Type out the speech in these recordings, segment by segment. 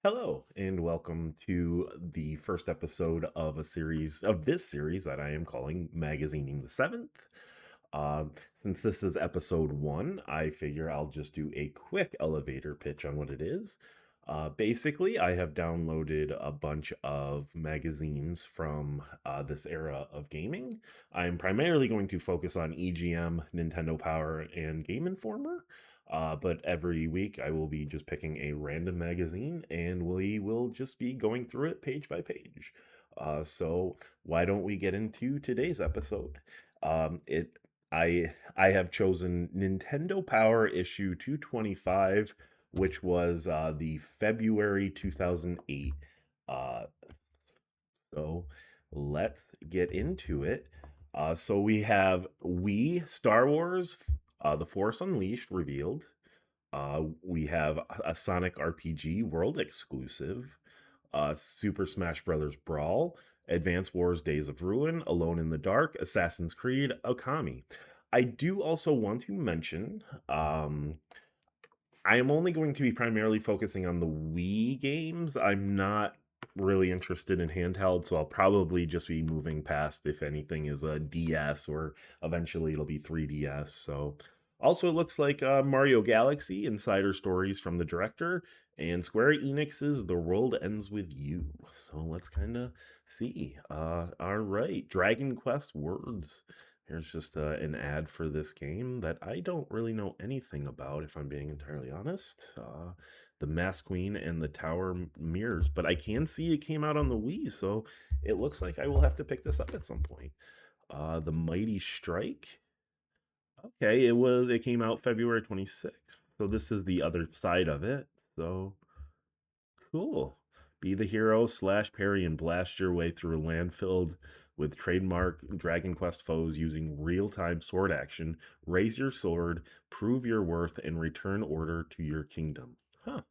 Hello, and welcome to the first episode of this series that I am calling Magazining the Seventh. Since this is episode one, I figure I'll just do a quick elevator pitch on what it is. Basically, I have downloaded a bunch of magazines from this era of gaming. I'm primarily going to focus on EGM, Nintendo Power, and Game Informer. But every week I will be just picking a random magazine and we will just be going through it page by page. So why don't we get into today's episode? It I have chosen Nintendo Power issue 225, which was the February 2008. Uh, so let's get into it. So we have Star Wars, The Force Unleashed revealed. We have a Sonic RPG World exclusive, Super Smash Bros. Brawl, Advance Wars Days of Ruin, Alone in the Dark, Assassin's Creed, Okami. I do also want to mention I am only going to be primarily focusing on the Wii games. I'm not really interested in handheld, so I'll probably just be moving past if anything is a DS or eventually it'll be 3DS. So also it looks like Mario Galaxy Insider Stories from the director and Square Enix's The World Ends With You. So let's kind of see. All right, Dragon Quest Words. Here's just an ad for this game that I don't really know anything about, if I'm being entirely honest. The Mask Queen and the Tower Mirrors, but I can see it came out on the Wii, so it looks like I will have to pick this up at some point. The Mighty Strike. Okay, it came out February 26th, so this is the other side of it. So cool. Be the hero slash parry and blast your way through a land filled with trademark Dragon Quest foes using real time sword action. Raise your sword, prove your worth, and return order to your kingdom. Huh.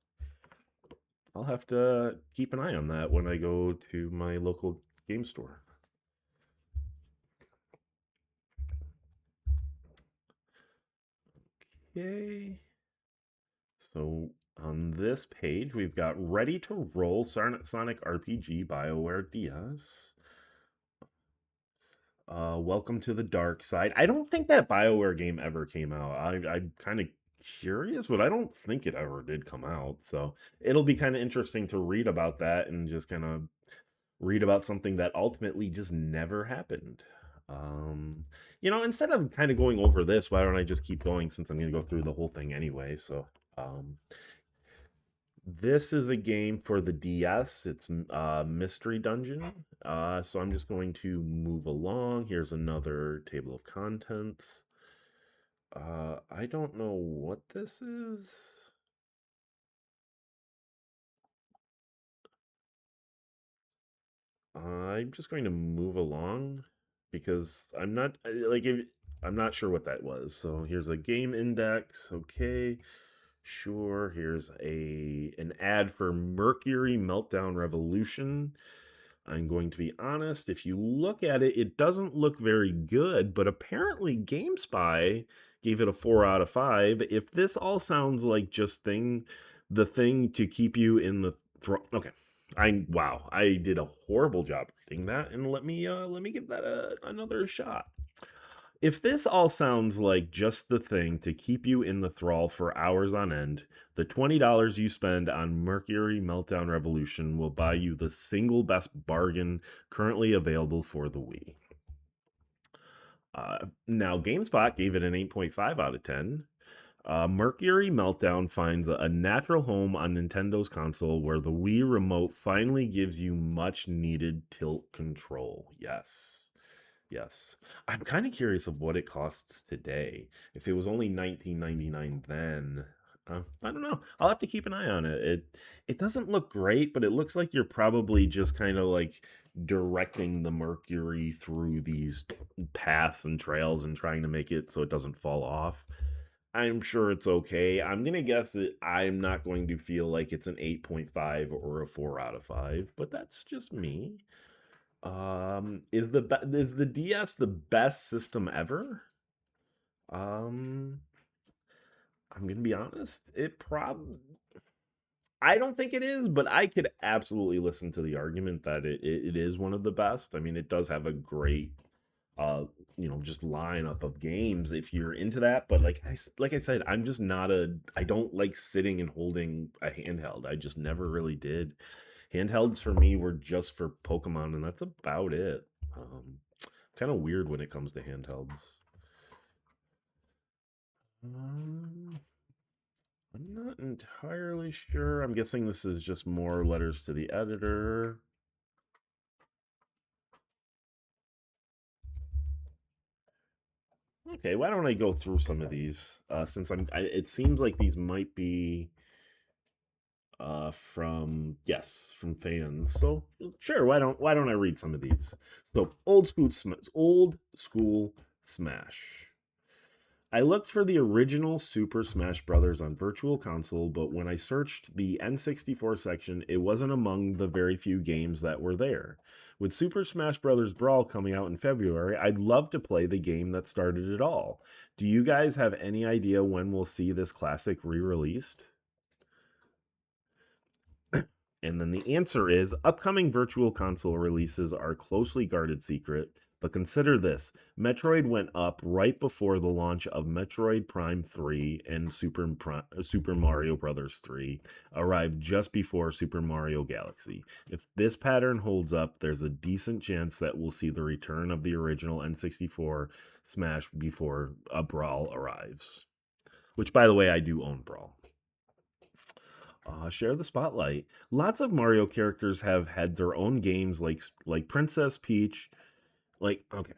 I'll have to keep an eye on that when I go to my local game store. Yay. So on this page, we've got Ready to Roll Sonic RPG BioWare DS. Welcome to the Dark Side. I don't think that BioWare game ever came out. I'm kind of curious, but I don't think it ever did come out. So it'll be kind of interesting to read about that and just kind of read about something that ultimately just never happened. Um, Instead of kind of going over this, why don't I just keep going since I'm going to go through the whole thing anyway? So, this is a game for the DS. It's Mystery Dungeon. So I'm just going to move along. Here's another table of contents. I don't know what this is. I'm just going to move along because I'm not I'm not sure what that was. So here's a game index. Okay. Sure, here's an ad for Mercury Meltdown Revolution. I'm going to be honest, if you look at it, it doesn't look very good, but apparently GameSpy gave it a 4 out of 5. If this all sounds like just the thing to keep you in the okay. I did a horrible job reading that, and let me give that another shot. If this all sounds like just the thing to keep you in the thrall for hours on end, the $20 you spend on Mercury Meltdown Revolution will buy you the single best bargain currently available for the Wii. Now, GameSpot gave it an 8.5 out of 10. Mercury Meltdown finds a natural home on Nintendo's console where the Wii Remote finally gives you much needed tilt control. Yes. Yes. I'm kind of curious of what it costs today. If it was only 19.99 then, I don't know. I'll have to keep an eye on it. It doesn't look great, but it looks like you're probably just kind of like directing the Mercury through these paths and trails and trying to make it so it doesn't fall off. I'm sure it's okay. I'm gonna guess it. I'm not going to feel like it's an 8.5 or a 4 out of 5, but that's just me. Is the DS the best system ever? Um, I'm gonna be honest. I don't think it is, but I could absolutely listen to the argument that it is one of the best. I mean, it does have a great uh just lineup of games if you're into that, but like I said, I'm just not a I don't like sitting and holding a handheld. I just never really did. Handhelds for me were just for Pokemon, and that's about it. Kind of weird when it comes to handhelds. um, I'm not entirely sure. I'm guessing this is just more letters to the editor. Okay, why don't I go through some of these? Since it seems like these might be from from fans. So sure, why don't I read some of these? So old school Smash. I looked for the original Super Smash Bros. On Virtual Console, but when I searched the N64 section, it wasn't among the very few games that were there. With Super Smash Bros. Brawl coming out in February, I'd love to play the game that started it all. Do you guys have any idea when we'll see this classic re released? And then the answer is upcoming virtual console releases are closely guarded secret. But consider this Metroid went up right before the launch of Metroid Prime 3, and Super Mario Bros. 3 arrived just before Super Mario Galaxy. If this pattern holds up, there's a decent chance that we'll see the return of the original N64 Smash before a Brawl arrives. Which, by the way, I do own Brawl. Share the spotlight. Lots of Mario characters have had their own games, like Princess Peach. Okay.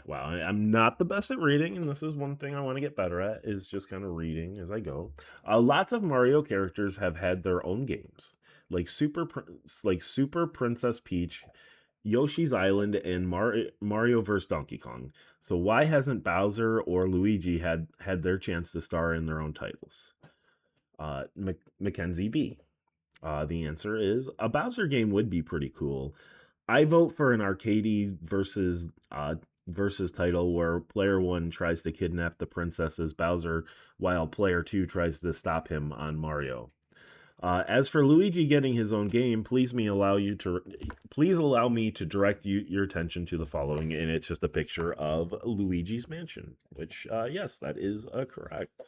Wow, I'm not the best at reading, and this is one thing I want to get better at is just kind of reading as I go. Lots of Mario characters have had their own games, like Super Princess Peach, Yoshi's Island, and Mario vs Donkey Kong. So why hasn't Bowser or Luigi had their chance to star in their own titles? Mackenzie B. The answer is a Bowser game would be pretty cool. I vote for an arcade versus title where player one tries to kidnap the princesses Bowser while player two tries to stop him on Mario. As for Luigi getting his own game, please allow me to direct your attention to the following, and it's just a picture of Luigi's Mansion, which yes, that is correct.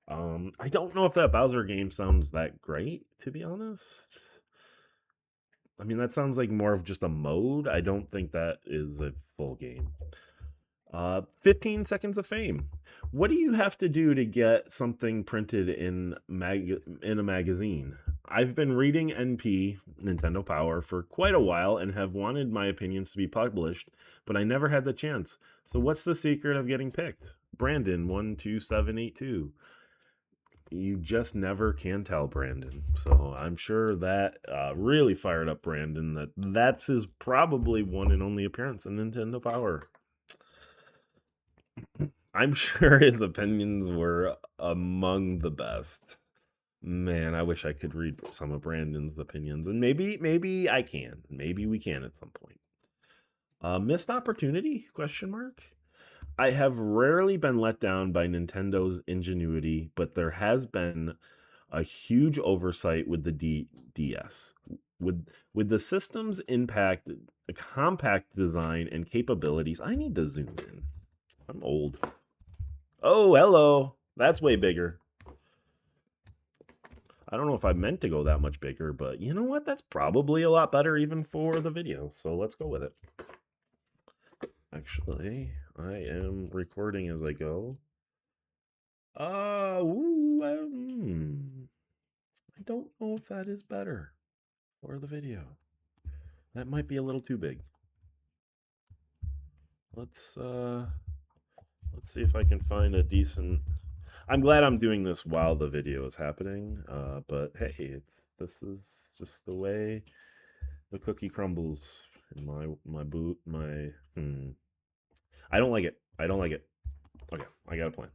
I don't know if that Bowser game sounds that great, to be honest. I mean, that sounds like more of just a mode. I don't think that is a full game. 15 seconds of fame. What do you have to do to get something printed in a magazine? I've been reading NP, Nintendo Power, for quite a while and have wanted my opinions to be published, but I never had the chance. So what's the secret of getting picked? Brandon 12782. You just never can tell, Brandon. So I'm sure that really fired up Brandon. That's his probably one and only appearance in Nintendo Power. I'm sure his opinions were among the best. Man, I wish I could read some of Brandon's opinions, and maybe I can. Maybe we can at some point. Missed opportunity? Question mark. I have rarely been let down by Nintendo's ingenuity, but there has been a huge oversight with the DS. With the system's impact, the compact design and capabilities, I need to zoom in. I'm old. Oh, hello. That's way bigger. I don't know if I meant to go that much bigger, but you know what? That's probably a lot better even for the video. So let's go with it. Actually, I am recording as I go. I don't know if that is better for the video. That might be a little too big. Let's see if I can find a decent. I'm glad I'm doing this while the video is happening. But hey, this is just the way the cookie crumbles in my boot. I don't like it. I don't like it. Okay, I got a plan.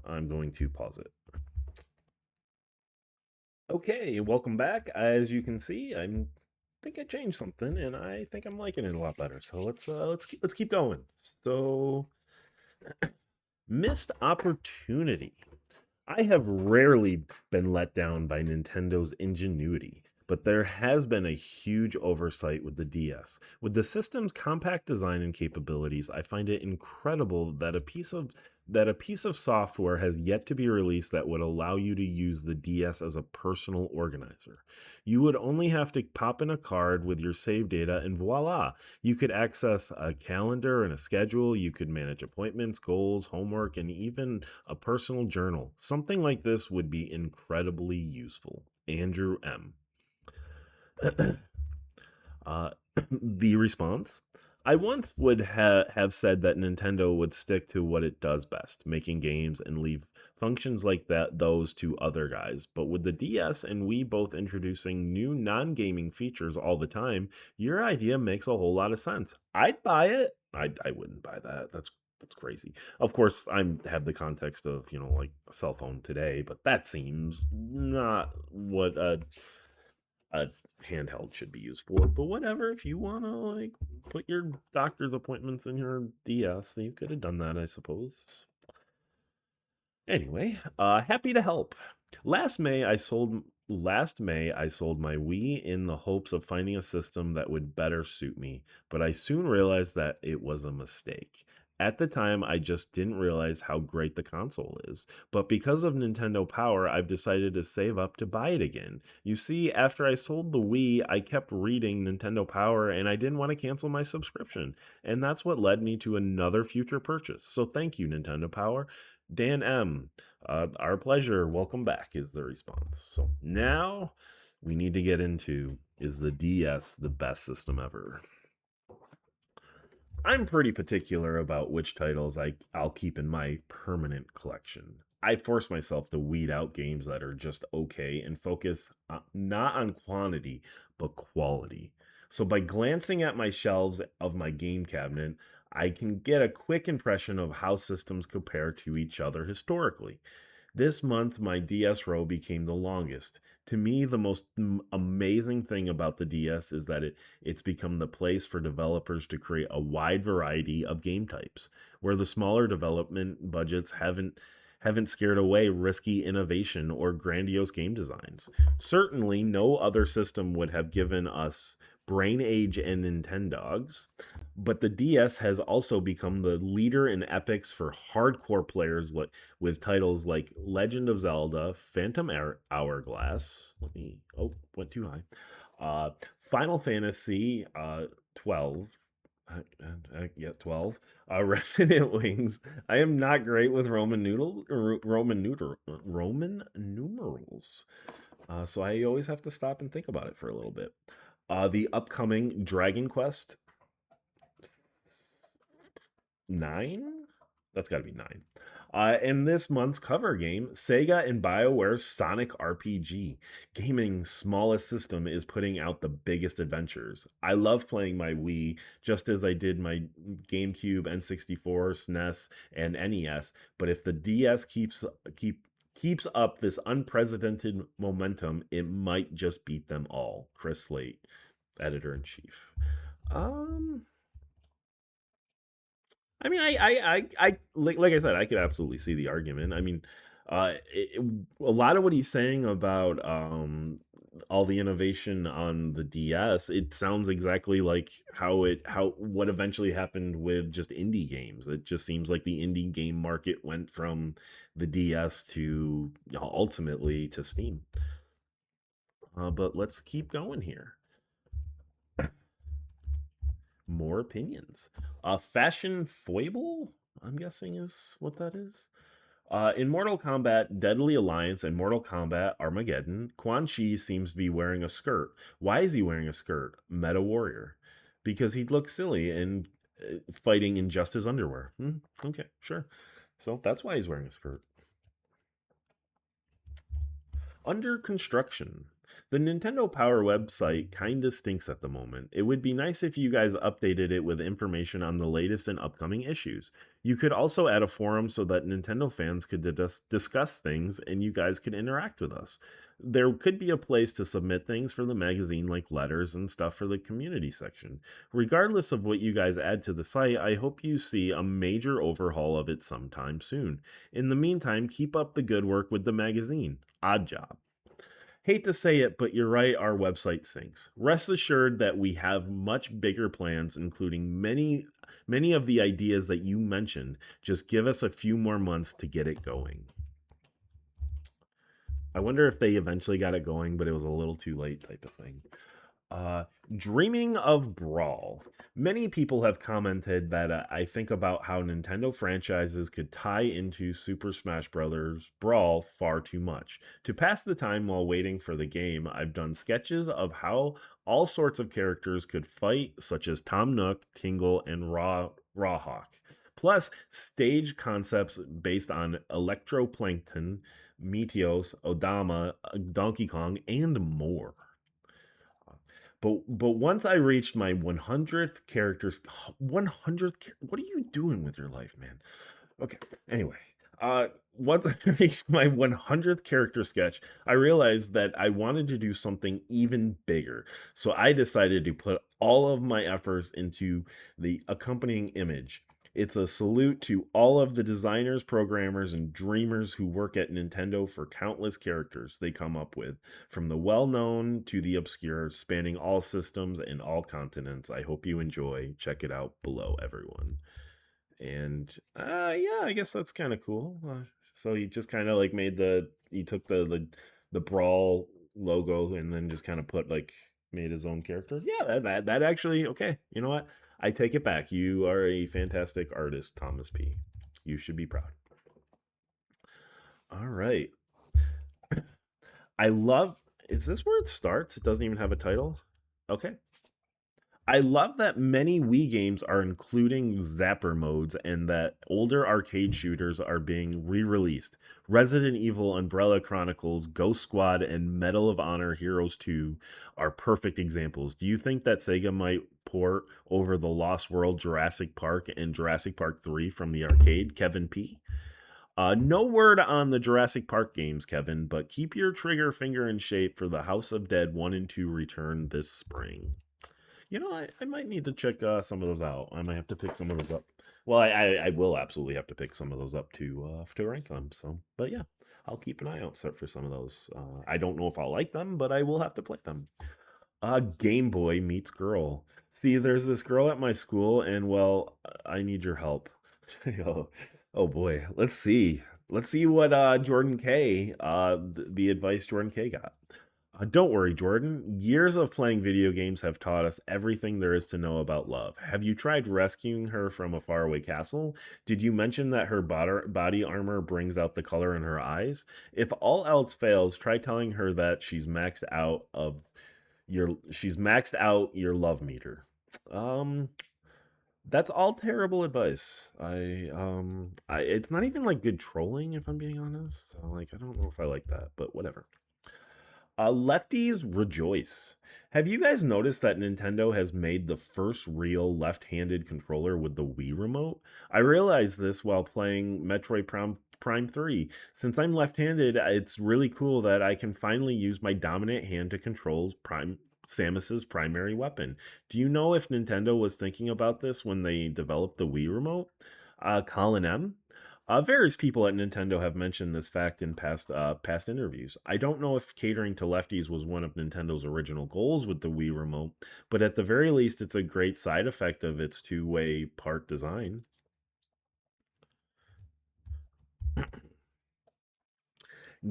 I'm going to pause it. Okay, welcome back. As you can see, I'm think I changed something, and I think I'm liking it a lot better. So let's keep going. So missed opportunity. I have rarely been let down by Nintendo's ingenuity, but there has been a huge oversight with the DS. With the system's compact design and capabilities, I find it incredible that a piece of software has yet to be released that would allow you to use the DS as a personal organizer. You would only have to pop in a card with your save data and voila, you could access a calendar and a schedule, you could manage appointments, goals, homework, and even a personal journal. Something like this would be incredibly useful. Andrew M. Uh, the response: I once would have said that Nintendo would stick to what it does best, making games, and leave functions like those to other guys. But with the DS and Wii both introducing new non-gaming features all the time, your idea makes a whole lot of sense. I'd buy it. I wouldn't buy that. That's crazy. Of course, have the context of, like a cell phone today, but that seems not what a handheld should be used for. But whatever, if you want to like put your doctor's appointments in your DS, you could have done that, I suppose. Anyway, happy to help. Last May I sold my Wii in the hopes of finding a system that would better suit me, but I soon realized that it was a mistake. At the time, I just didn't realize how great the console is. But because of Nintendo Power, I've decided to save up to buy it again. You see, after I sold the Wii, I kept reading Nintendo Power and I didn't want to cancel my subscription. And that's what led me to another future purchase. So thank you, Nintendo Power. Dan M. Our pleasure. Welcome back, is the response. So now we need to get into, is the DS the best system ever? I'm pretty particular about which titles I'll keep in my permanent collection. I force myself to weed out games that are just okay and focus not on quantity, but quality. So by glancing at my shelves of my game cabinet, I can get a quick impression of how systems compare to each other historically. This month, my DS row became the longest. To me, the most amazing thing about the DS is that it's become the place for developers to create a wide variety of game types, where the smaller development budgets haven't scared away risky innovation or grandiose game designs. Certainly, no other system would have given us Brain Age and Nintendogs, but the DS has also become the leader in epics for hardcore players with titles like Legend of Zelda, Phantom Hourglass. Went too high. Final Fantasy 12. Yeah, 12. Resident Wings. I am not great with Roman numerals. So I always have to stop and think about it for a little bit. The upcoming Dragon Quest 9? That's got to be 9. In this month's cover game, Sega and BioWare's Sonic RPG. Gaming's smallest system is putting out the biggest adventures. I love playing my Wii just as I did my GameCube, N64, SNES, and NES. But if the DS keeps up this unprecedented momentum, it might just beat them all. Chris Slate, editor in chief. Um, I mean, like I said, I could absolutely see the argument. I mean, a lot of what he's saying about all the innovation on the DS, it sounds exactly like how what eventually happened with just indie games. It just seems like the indie game market went from the DS to ultimately to Steam. But let's keep going here. More opinions. Fashion foible, I'm guessing is what that is. In Mortal Kombat Deadly Alliance and Mortal Kombat Armageddon, Quan Chi seems to be wearing a skirt. Why is he wearing a skirt? Meta Warrior. Because he'd look silly and fighting in just his underwear. Okay, sure. So that's why he's wearing a skirt. Under construction. The Nintendo Power website kinda stinks at the moment. It would be nice if you guys updated it with information on the latest and upcoming issues. You could also add a forum so that Nintendo fans could discuss things and you guys could interact with us. There could be a place to submit things for the magazine, like letters and stuff for the community section. Regardless of what you guys add to the site, I hope you see a major overhaul of it sometime soon. In the meantime, keep up the good work with the magazine. Odd job. Hate to say it, but you're right, our website sinks. Rest assured that we have much bigger plans, including many of the ideas that you mentioned. Just give us a few more months to get it going. I wonder if they eventually got it going, but it was a little too late, type of thing. Uh, Dreaming of Brawl. Many people have commented that I think about how Nintendo franchises could tie into Super Smash Bros. Brawl far too much. To pass the time while waiting for the game, I've done sketches of how all sorts of characters could fight, such as Tom Nook, Tingle, and Rawhawk. Plus, stage concepts based on Electroplankton, Meteos, Odama, Donkey Kong, and more. But once I reached my 100th characters, 100th. What are you doing with your life, man? Okay. Anyway, once I reached my 100th character sketch, I realized that I wanted to do something even bigger. So I decided to put all of my efforts into the accompanying image. It's a salute to all of the designers, programmers, and dreamers who work at Nintendo for countless characters they come up with, from the well known to the obscure, spanning all systems and all continents. I hope you enjoy. Check it out below, everyone. And yeah, I guess that's kind of cool. So he just kind of like he took the Brawl logo and then just kind of put like made his own character. Yeah, that actually okay. You know what? I take it back. You are a fantastic artist, Thomas P. You should be proud. All right. I love. Is this where it starts? It doesn't even have a title. Okay. I love that many Wii games are including Zapper modes and that older arcade shooters are being re released. Resident Evil, Umbrella Chronicles, Ghost Squad, and Medal of Honor Heroes 2 are perfect examples. Do you think that Sega might port over the Lost World Jurassic Park and Jurassic Park 3 from the arcade? Kevin P. No word on the Jurassic Park games, Kevin, but keep your trigger finger in shape for the House of Dead 1 and 2 return this spring. I might need to check some of those out. I might have to pick some of those up. Well, I will absolutely have to pick some of those up to rank them. So, but yeah, I'll keep an eye out for some of those. I don't know if I'll like them, but I will have to play them. Game Boy meets girl. See, there's this girl at my school, and well, I need your help. oh, oh boy, let's see. Let's see what Jordan K. The advice Jordan K. got. Don't worry, Jordan. Years of playing video games have taught us everything there is to know about love. Have you tried rescuing her from a faraway castle? Did you mention that her body armor brings out the color in her eyes? If all else fails, try telling her that she's maxed out your love meter. Um that's all terrible advice. It's not even like good trolling if I'm being honest. So, like I don't know if I like that, but whatever. Lefties rejoice. Have you guys noticed that Nintendo has made the first real left-handed controller with the Wii remote? I realized this while playing Metroid Prime 3. Since I'm left-handed, it's really cool that I can finally use my dominant hand to control Samus's primary weapon. Do you know if Nintendo was thinking about this when they developed the Wii remote? Colin M. Various people at Nintendo have mentioned this fact in past interviews. I don't know if catering to lefties was one of Nintendo's original goals with the Wii remote, but at the very least, it's a great side effect of its two-way part design.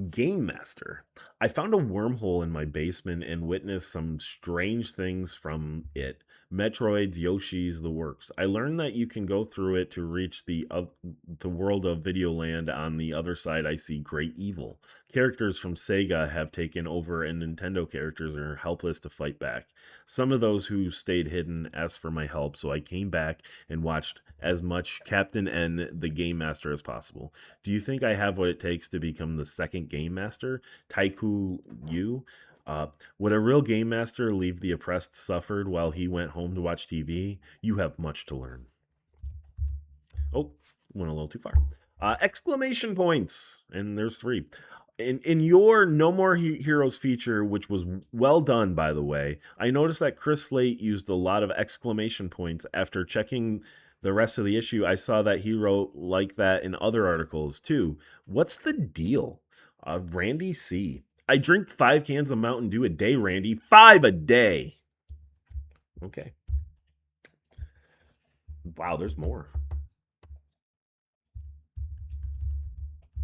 Game Master. I found a wormhole in my basement and witnessed some strange things from it. Metroids, Yoshi's, the works. I learned that you can go through it to reach the world of Videoland. On the other side, I see Great Evil. Characters from Sega have taken over, and Nintendo characters are helpless to fight back. Some of those who stayed hidden asked for my help, so I came back and watched as much Captain N, the Game Master, as possible. Do you think I have what it takes to become the second Game Master? Taiku Yu? Would a real game master leave the oppressed suffered while he went home to watch TV? You have much to learn. Oh, went a little too far. Exclamation points, and there's 3. In your No More Heroes feature, which was well done, by the way, I noticed that Chris Slate used a lot of exclamation points. After checking the rest of the issue, I saw that he wrote like that in other articles too. What's the deal? Randy C. I drink 5 cans of Mountain Dew a day, Randy. 5 a day. Okay. Wow, there's more.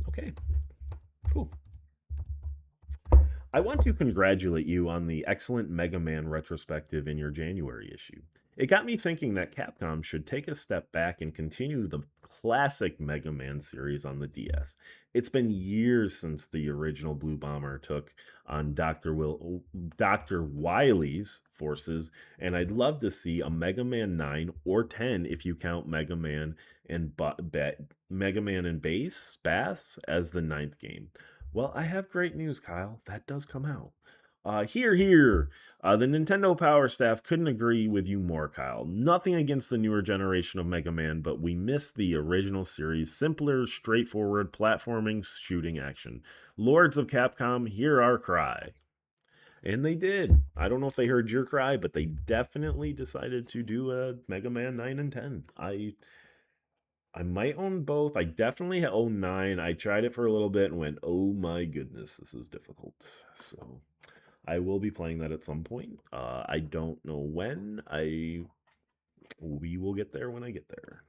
Okay. Cool. I want to congratulate you on the excellent Mega Man retrospective in your January issue. It got me thinking that Capcom should take a step back and continue the classic Mega Man series on the DS. It's been years since the original Blue Bomber took on Dr. Wily's forces, and I'd love to see a Mega Man 9 or 10 if you count Mega Man and Bass as the ninth game. Well, I have great news, Kyle. That does come out. Here. The Nintendo Power staff couldn't agree with you more, Kyle. Nothing against the newer generation of Mega Man, but we miss the original series' simpler, straightforward platforming shooting action. Lords of Capcom, hear our cry. And they did. I don't know if they heard your cry, but they definitely decided to do a Mega Man 9 and 10. I might own both. I definitely own 9. I tried it for a little bit and went, oh my goodness, this is difficult. So I will be playing that at some point. I don't know when. We will get there when I get there.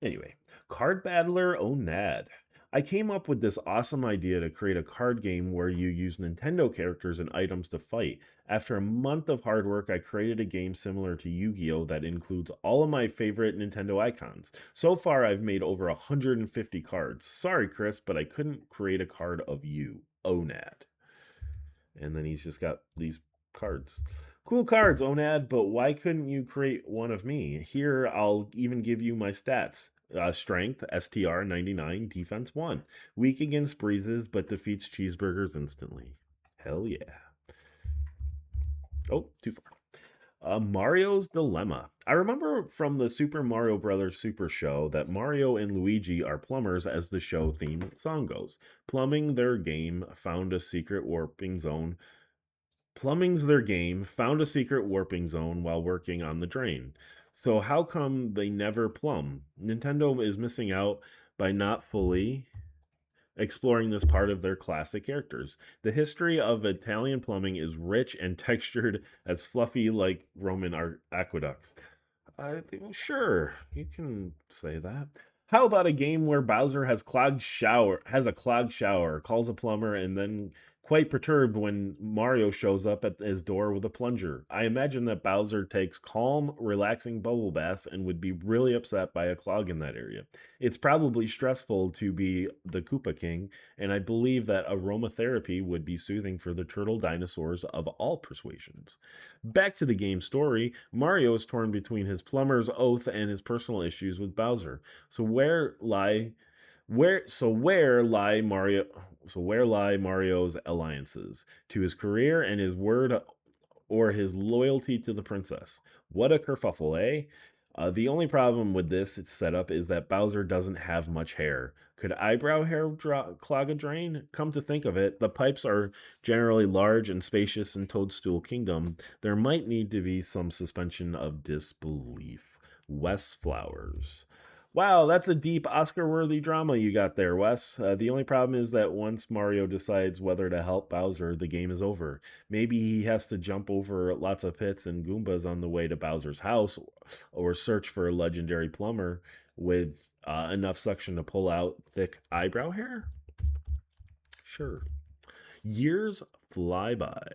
Anyway, Card Battler Onad. I came up with this awesome idea to create a card game where you use Nintendo characters and items to fight. After a month of hard work, I created a game similar to Yu-Gi-Oh! That includes all of my favorite Nintendo icons. So far, I've made over 150 cards. Sorry, Chris, but I couldn't create a card of you, Onad. And then he's just got these cards. Cool cards, Onad, but why couldn't you create one of me? Here, I'll even give you my stats. Strength, STR 99, defense 1. Weak against breezes, but defeats cheeseburgers instantly. Hell yeah. Oh, too far. Mario's Dilemma. I remember from the Super Mario Brothers Super Show that Mario and Luigi are plumbers, as the show theme song goes. Plumbing's their game, found a secret warping zone while working on the drain. So how come they never plumb? Nintendo is missing out by not fully exploring this part of their classic characters. The history of Italian plumbing is rich and textured as fluffy like Roman aqueducts. I think, well, sure, you can say that. How about a game where Bowser has a clogged shower, calls a plumber, and then quite perturbed when Mario shows up at his door with a plunger? I imagine that Bowser takes calm, relaxing bubble baths and would be really upset by a clog in that area. It's probably stressful to be the Koopa King, and I believe that aromatherapy would be soothing for the turtle dinosaurs of all persuasions. Back to the game story, Mario is torn between his plumber's oath and his personal issues with Bowser. Where lie Mario's alliances? To his career and his word, or his loyalty to the princess? What a kerfuffle, eh? The only problem with this setup is that Bowser doesn't have much hair. Could eyebrow hair clog a drain? Come to think of it, the pipes are generally large and spacious in Toadstool Kingdom. There might need to be some suspension of disbelief. Wes Flowers. Wow, that's a deep Oscar-worthy drama you got there, Wes. The only problem is that once Mario decides whether to help Bowser, the game is over. Maybe he has to jump over lots of pits and Goombas on the way to Bowser's house, or search for a legendary plumber with enough suction to pull out thick eyebrow hair? Sure. Years fly by.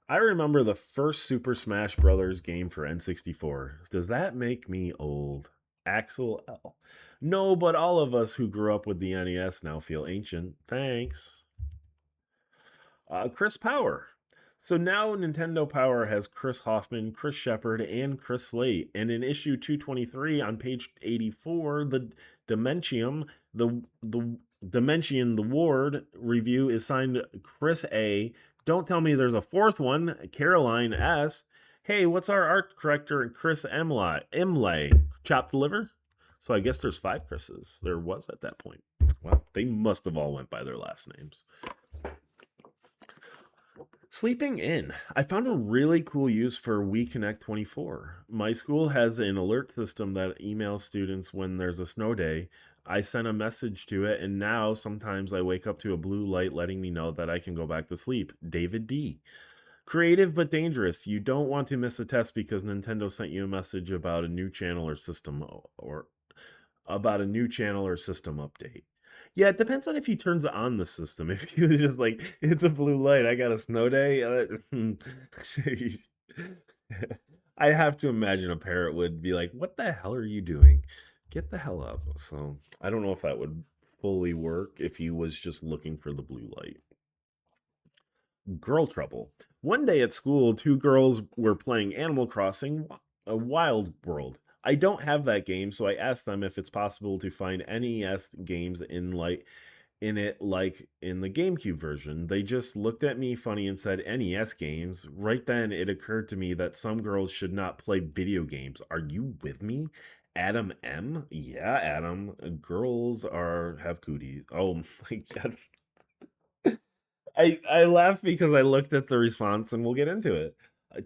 I remember the first Super Smash Bros. Game for N64. Does that make me old? Axel L. No, but all of us who grew up with the NES now feel ancient. Thanks. Chris Power. So now Nintendo Power has Chris Hoffman, Chris Shepard, and Chris Slate. And in issue 223 on page 84, the Dimension, the Ward review is signed Chris A., Don't tell me there's a fourth one. Caroline S. Hey, what's our art corrector and Chris Imlay? Chopped liver? So I guess there's 5 Chris's. There was at that point. Well, they must have all went by their last names. Sleeping in. I found a really cool use for WeConnect 24. My school has an alert system that emails students when there's a snow day. I sent a message to it, and now sometimes I wake up to a blue light letting me know that I can go back to sleep. David D. Creative but dangerous. You don't want to miss a test because Nintendo sent you a message about a new channel or system update. Yeah, it depends on if he turns on the system. If he was just like, it's a blue light, I got a snow day. I have to imagine a parrot would be like, what the hell are you doing? Get the hell up. So I don't know if that would fully work if he was just looking for the blue light. Girl trouble. One day at school, 2 girls were playing Animal Crossing, a Wild World. I don't have that game, so I asked them if it's possible to find NES games in it like in the GameCube version. They just looked at me funny and said NES games. Right then it occurred to me that some girls should not play video games. Are you with me? Adam M? Yeah, Adam. Girls have cooties. Oh my god. I laugh because I looked at the response and we'll get into it.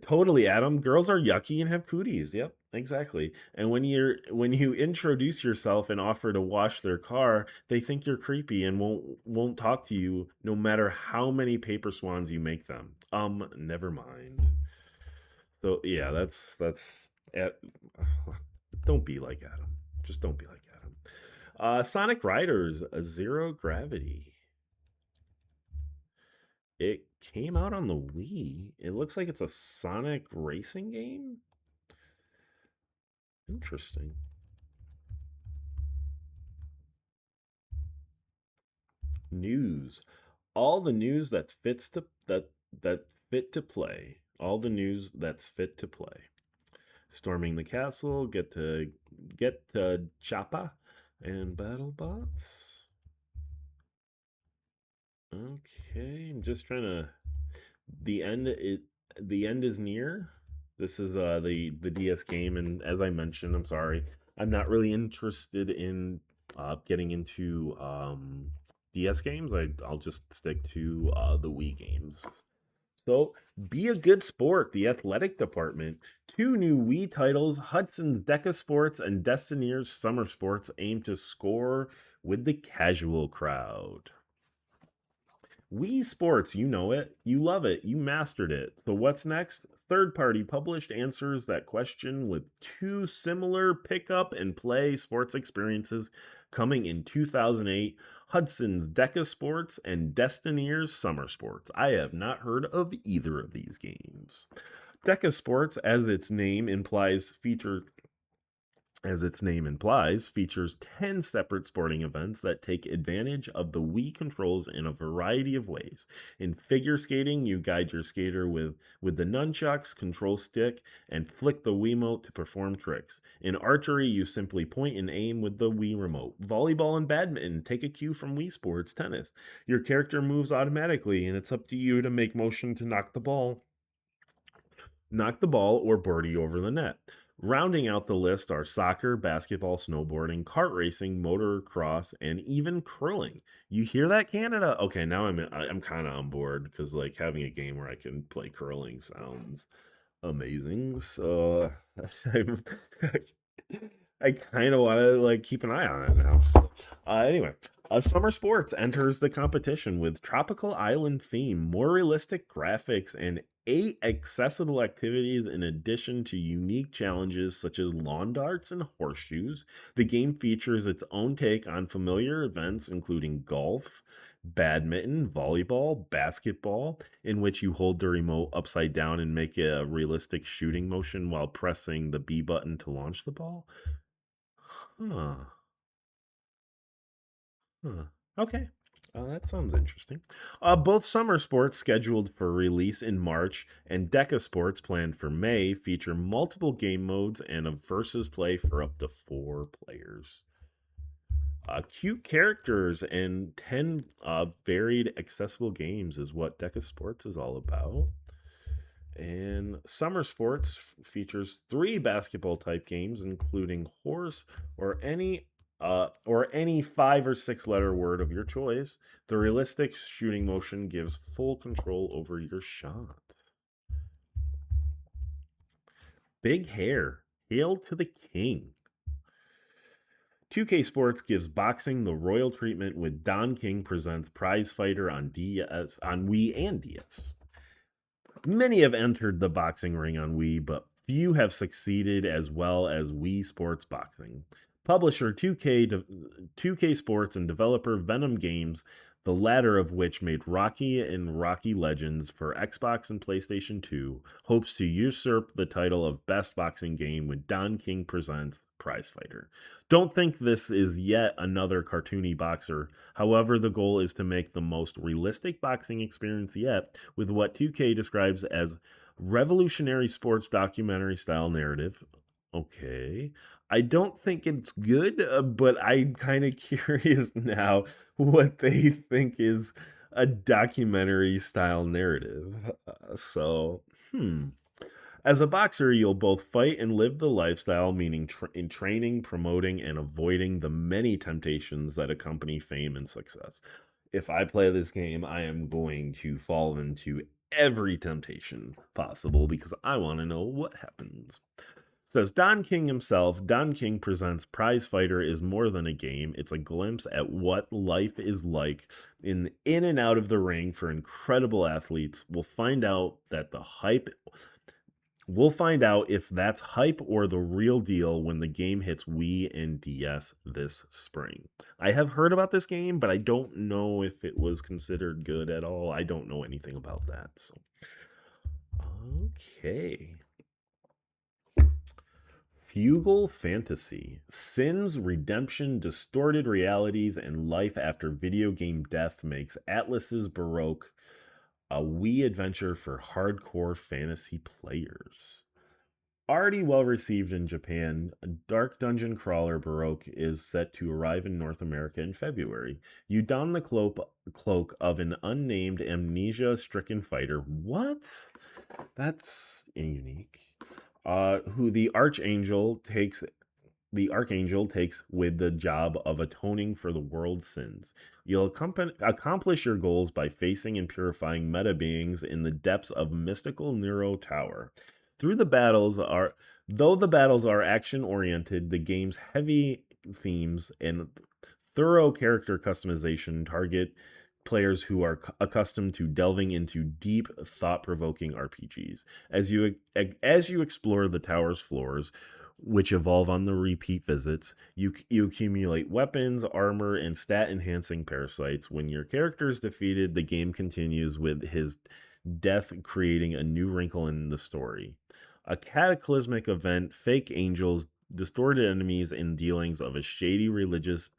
Totally, Adam. Girls are yucky and have cooties. Yep, exactly. And when you introduce yourself and offer to wash their car, they think you're creepy and won't talk to you no matter how many paper swans you make them. Never mind. So yeah, that's don't be like Adam. Just don't be like Adam. Sonic Riders, Zero Gravity. It came out on the Wii. It looks like it's a Sonic racing game. Interesting. News. All the news that fit to play. All the news that's fit to play. Storming the castle, get to Chappa, and BattleBots. Okay, I'm just trying to. The end is near. This is the DS game, and as I mentioned, I'm sorry, I'm not really interested in getting into DS games. I'll just stick to the Wii games. So, Be a Good Sport, the athletic department. 2 new Wii titles, Hudson's Deca Sports and Destineer's Summer Sports, aim to score with the casual crowd. Wii Sports, you know it, you love it, you mastered it. So what's next? Third party published answers that question with 2 similar pick up and play sports experiences coming in 2008, Hudson's Deca Sports and Destineer's Summer Sports. I have not heard of either of these games. Deca Sports, as its name implies, features 10 separate sporting events that take advantage of the Wii controls in a variety of ways. In figure skating, you guide your skater with the nunchucks, control stick, and flick the Wiimote to perform tricks. In archery, you simply point and aim with the Wii remote. Volleyball and badminton take a cue from Wii Sports Tennis. Your character moves automatically, and it's up to you to make motion to knock the ball or birdie over the net. Rounding out the list are soccer, basketball, snowboarding, kart racing, motocross, and even curling. You hear that, Canada? Okay, now I'm kind of on board because like having a game where I can play curling sounds amazing. So I kind of want to like keep an eye on it now. So, anyway, Summer Sports enters the competition with tropical island theme, more realistic graphics, and 8 accessible activities in addition to unique challenges such as lawn darts and horseshoes. The game features its own take on familiar events including golf, badminton, volleyball, basketball, in which you hold the remote upside down and make a realistic shooting motion while pressing the B button to launch the ball. Huh. Okay. That sounds interesting. Both summer sports scheduled for release in March and Deca Sports planned for May feature multiple game modes and a versus play for up to 4 players. Cute characters and 10 varied accessible games is what Deca Sports is all about. And Summer Sports features 3 basketball type games, including horse or any 5 or 6 letter word of your choice. The realistic shooting motion gives full control over your shot. Big Hair, Hail to the King. 2K Sports gives boxing the royal treatment with Don King presents Prize Fighter on DS, on Wii and DS. Many have entered the boxing ring on Wii, but few have succeeded as well as Wii Sports Boxing. Publisher 2K Sports and developer Venom Games, the latter of which made Rocky and Rocky Legends for Xbox and PlayStation 2, hopes to usurp the title of Best Boxing Game when Don King presents Prize Fighter. Don't think this is yet another cartoony boxer. However, the goal is to make the most realistic boxing experience yet with what 2K describes as revolutionary sports documentary style narrative. Okay. I don't think it's good, but I'm kind of curious now what they think is a documentary style narrative. As a boxer, you'll both fight and live the lifestyle, meaning in training, promoting, and avoiding the many temptations that accompany fame and success. If I play this game, I am going to fall into every temptation possible because I want to know what happens. Says Don King himself, Don King presents Prize Fighter is more than a game. It's a glimpse at what life is like in and out of the ring for incredible athletes. We'll find out if that's hype or the real deal when the game hits Wii and DS this spring. I have heard about this game, but I don't know if it was considered good at all. I don't know anything about that. So, okay. Fugal Fantasy, Sin's redemption, distorted realities, and life after video game death makes Atlas's Baroque a Wii adventure for hardcore fantasy players. Already well received in Japan, Dark Dungeon Crawler Baroque is set to arrive in North America in February. You don the cloak of an unnamed amnesia-stricken fighter. What? That's unique. Who the Archangel takes with the job of atoning for the world's sins. You'll accomplish your goals by facing and purifying meta beings in the depths of mystical Neuro Tower. Though the battles are action oriented, the game's heavy themes and thorough character customization target players who are accustomed to delving into deep, thought-provoking RPGs. As you explore the tower's floors, which evolve on the repeat visits, you accumulate weapons, armor, and stat-enhancing parasites. When your character is defeated, the game continues with his death creating a new wrinkle in the story. A cataclysmic event, fake angels, distorted enemies, and dealings of a shady religious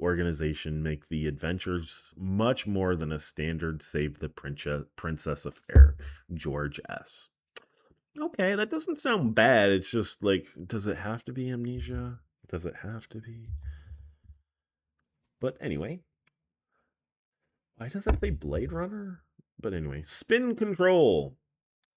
organization make the adventures much more than a standard save the princess affair. George S. Okay, that doesn't sound bad. It's just like, does it have to be amnesia? Does it have to be? But anyway, why does that say Blade Runner? But anyway, Spin Control.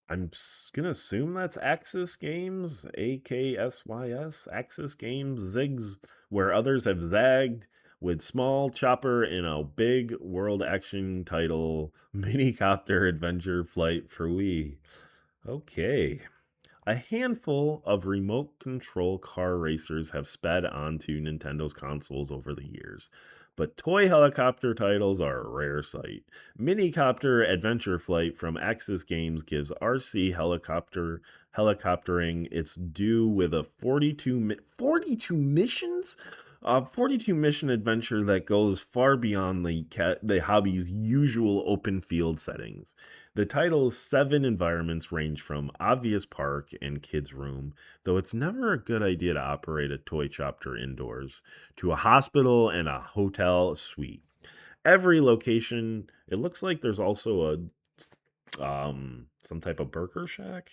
I'm gonna assume that's Axis Games, AKSYS, Axis Games, Zigs, where others have zagged with Small Chopper in a big world action title, Minicopter Adventure Flight for Wii. Okay. A handful of remote control car racers have sped onto Nintendo's consoles over the years, but toy helicopter titles are a rare sight. Minicopter Adventure Flight from Axis Games gives RC helicoptering its due with a 42 missions? A 42 mission adventure that goes far beyond the hobby's usual open field settings. The title's 7 environments range from obvious park and kids' room, though it's never a good idea to operate a toy chopper indoors, to a hospital and a hotel suite. Every location, it looks like there's also some type of burger shack.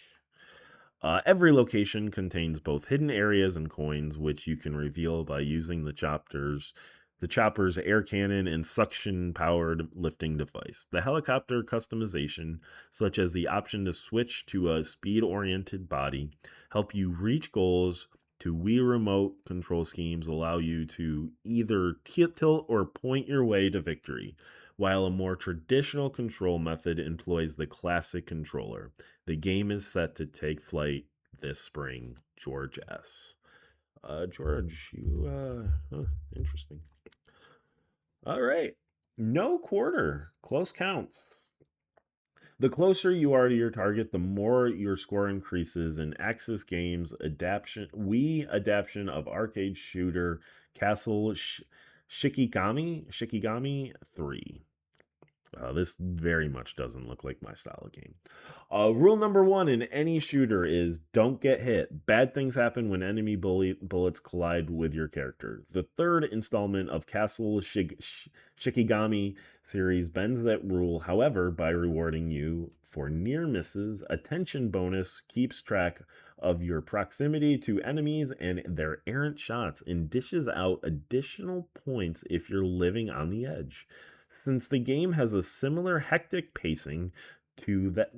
Every location contains both hidden areas and coins, which you can reveal by using the chopters the chopper's air cannon and suction powered lifting device, the helicopter customization, such as the option to switch to a speed oriented body, help you reach goals. To Wii remote control schemes allow you to either tilt or point your way to victory, while a more traditional control method employs the classic controller. The game is set to take flight this spring. George S. George, interesting. All right. No quarter. Close counts. The closer you are to your target, the more your score increases in Axis Games Wii adaptation of arcade shooter Castle Shikigami 3. This very much doesn't look like my style of game. Rule number 1 in any shooter is don't get hit. Bad things happen when enemy bullets collide with your character. The third installment of Castle Shikigami series bends that rule, however, by rewarding you for near misses. Attention bonus keeps track of your proximity to enemies and their errant shots and dishes out additional points if you're living on the edge. Since the game has a similar hectic pacing to that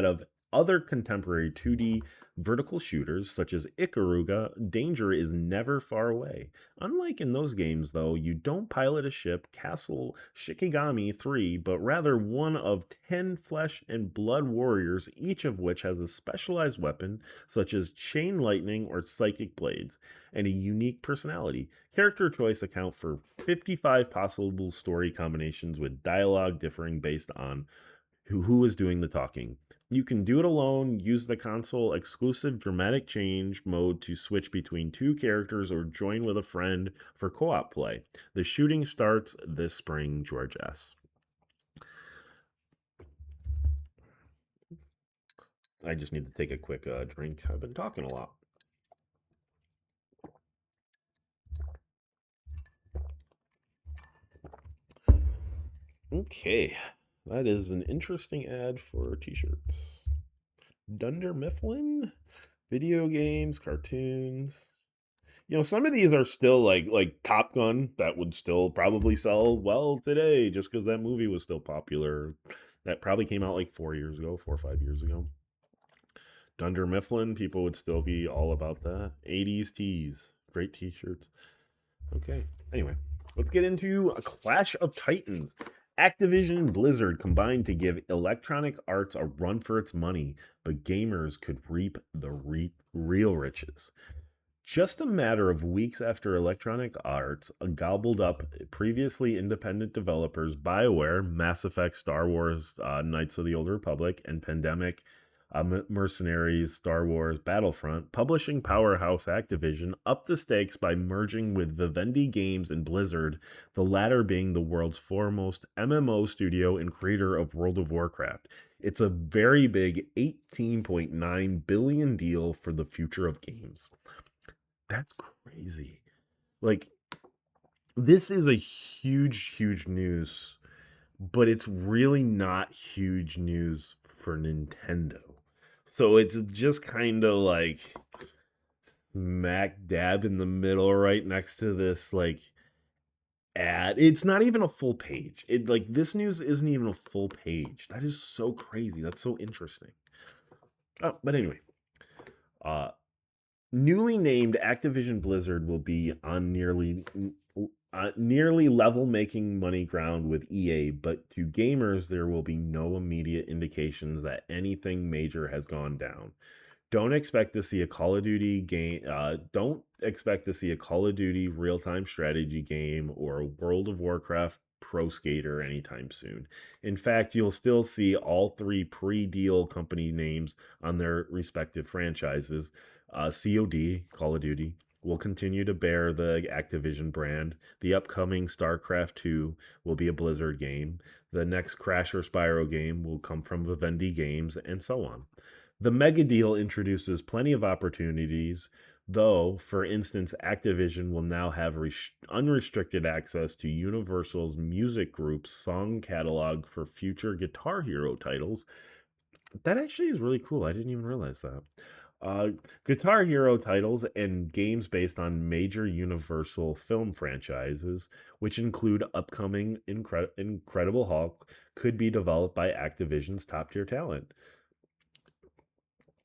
of other contemporary 2D vertical shooters such as Ikaruga, danger is never far away. Unlike in those games, though, you don't pilot a ship, Castle Shikigami 3, but rather one of 10 flesh and blood warriors, each of which has a specialized weapon such as chain lightning or psychic blades, and a unique personality. Character choice account for 55 possible story combinations with dialogue differing based on who is doing the talking. You can do it alone, use the console exclusive dramatic change mode to switch between two characters, or join with a friend for co-op play. The shooting starts this spring. George S. I just need to take a quick drink. I've been talking a lot. Okay, that is an interesting ad for t-shirts. Dunder Mifflin, video games, cartoons. You know, some of these are still like Top Gun, that would still probably sell well today just because that movie was still popular. That probably came out like 4 or 5 years ago. Dunder Mifflin, people would still be all about that. 80s tees, great t-shirts. Okay, anyway, let's get into a Clash of Titans. Activision and Blizzard combined to give Electronic Arts a run for its money, but gamers could reap the real riches. Just a matter of weeks after Electronic Arts gobbled up previously independent developers BioWare, Mass Effect, Star Wars, Knights of the Old Republic, and Pandemic, Mercenaries, Star Wars, Battlefront, publishing powerhouse Activision upped the stakes by merging with Vivendi Games and Blizzard, the latter being the world's foremost MMO studio and creator of World of Warcraft. It's a very big $18.9 billion deal for the future of games. That's crazy. Like, this is a huge news, but it's really not huge news for Nintendo. So it's just kind of like smack dab in the middle right next to this like ad. It's not even a full page. It like this news isn't even a full page. That is so crazy. That's so interesting. But anyway, newly named Activision Blizzard will be on nearly level making money ground with EA, but to gamers there will be no immediate indications that anything major has gone down. Don't expect to see a Call of Duty game. Don't expect to see a Call of Duty real-time strategy game or a World of Warcraft Pro Skater anytime soon. In fact, you'll still see all three pre-deal company names on their respective franchises. COD, Call of Duty, will continue to bear the Activision brand. The upcoming StarCraft 2 will be a Blizzard game. The next Crash or Spyro game will come from Vivendi Games, and so on. The mega deal introduces plenty of opportunities, though, for instance, Activision will now have unrestricted access to Universal's Music Group's song catalog for future Guitar Hero titles. That actually is really cool. I didn't even realize that. uh, Guitar Hero titles and games based on major Universal film franchises, which include upcoming Incredible Hulk, could be developed by Activision's top tier talent.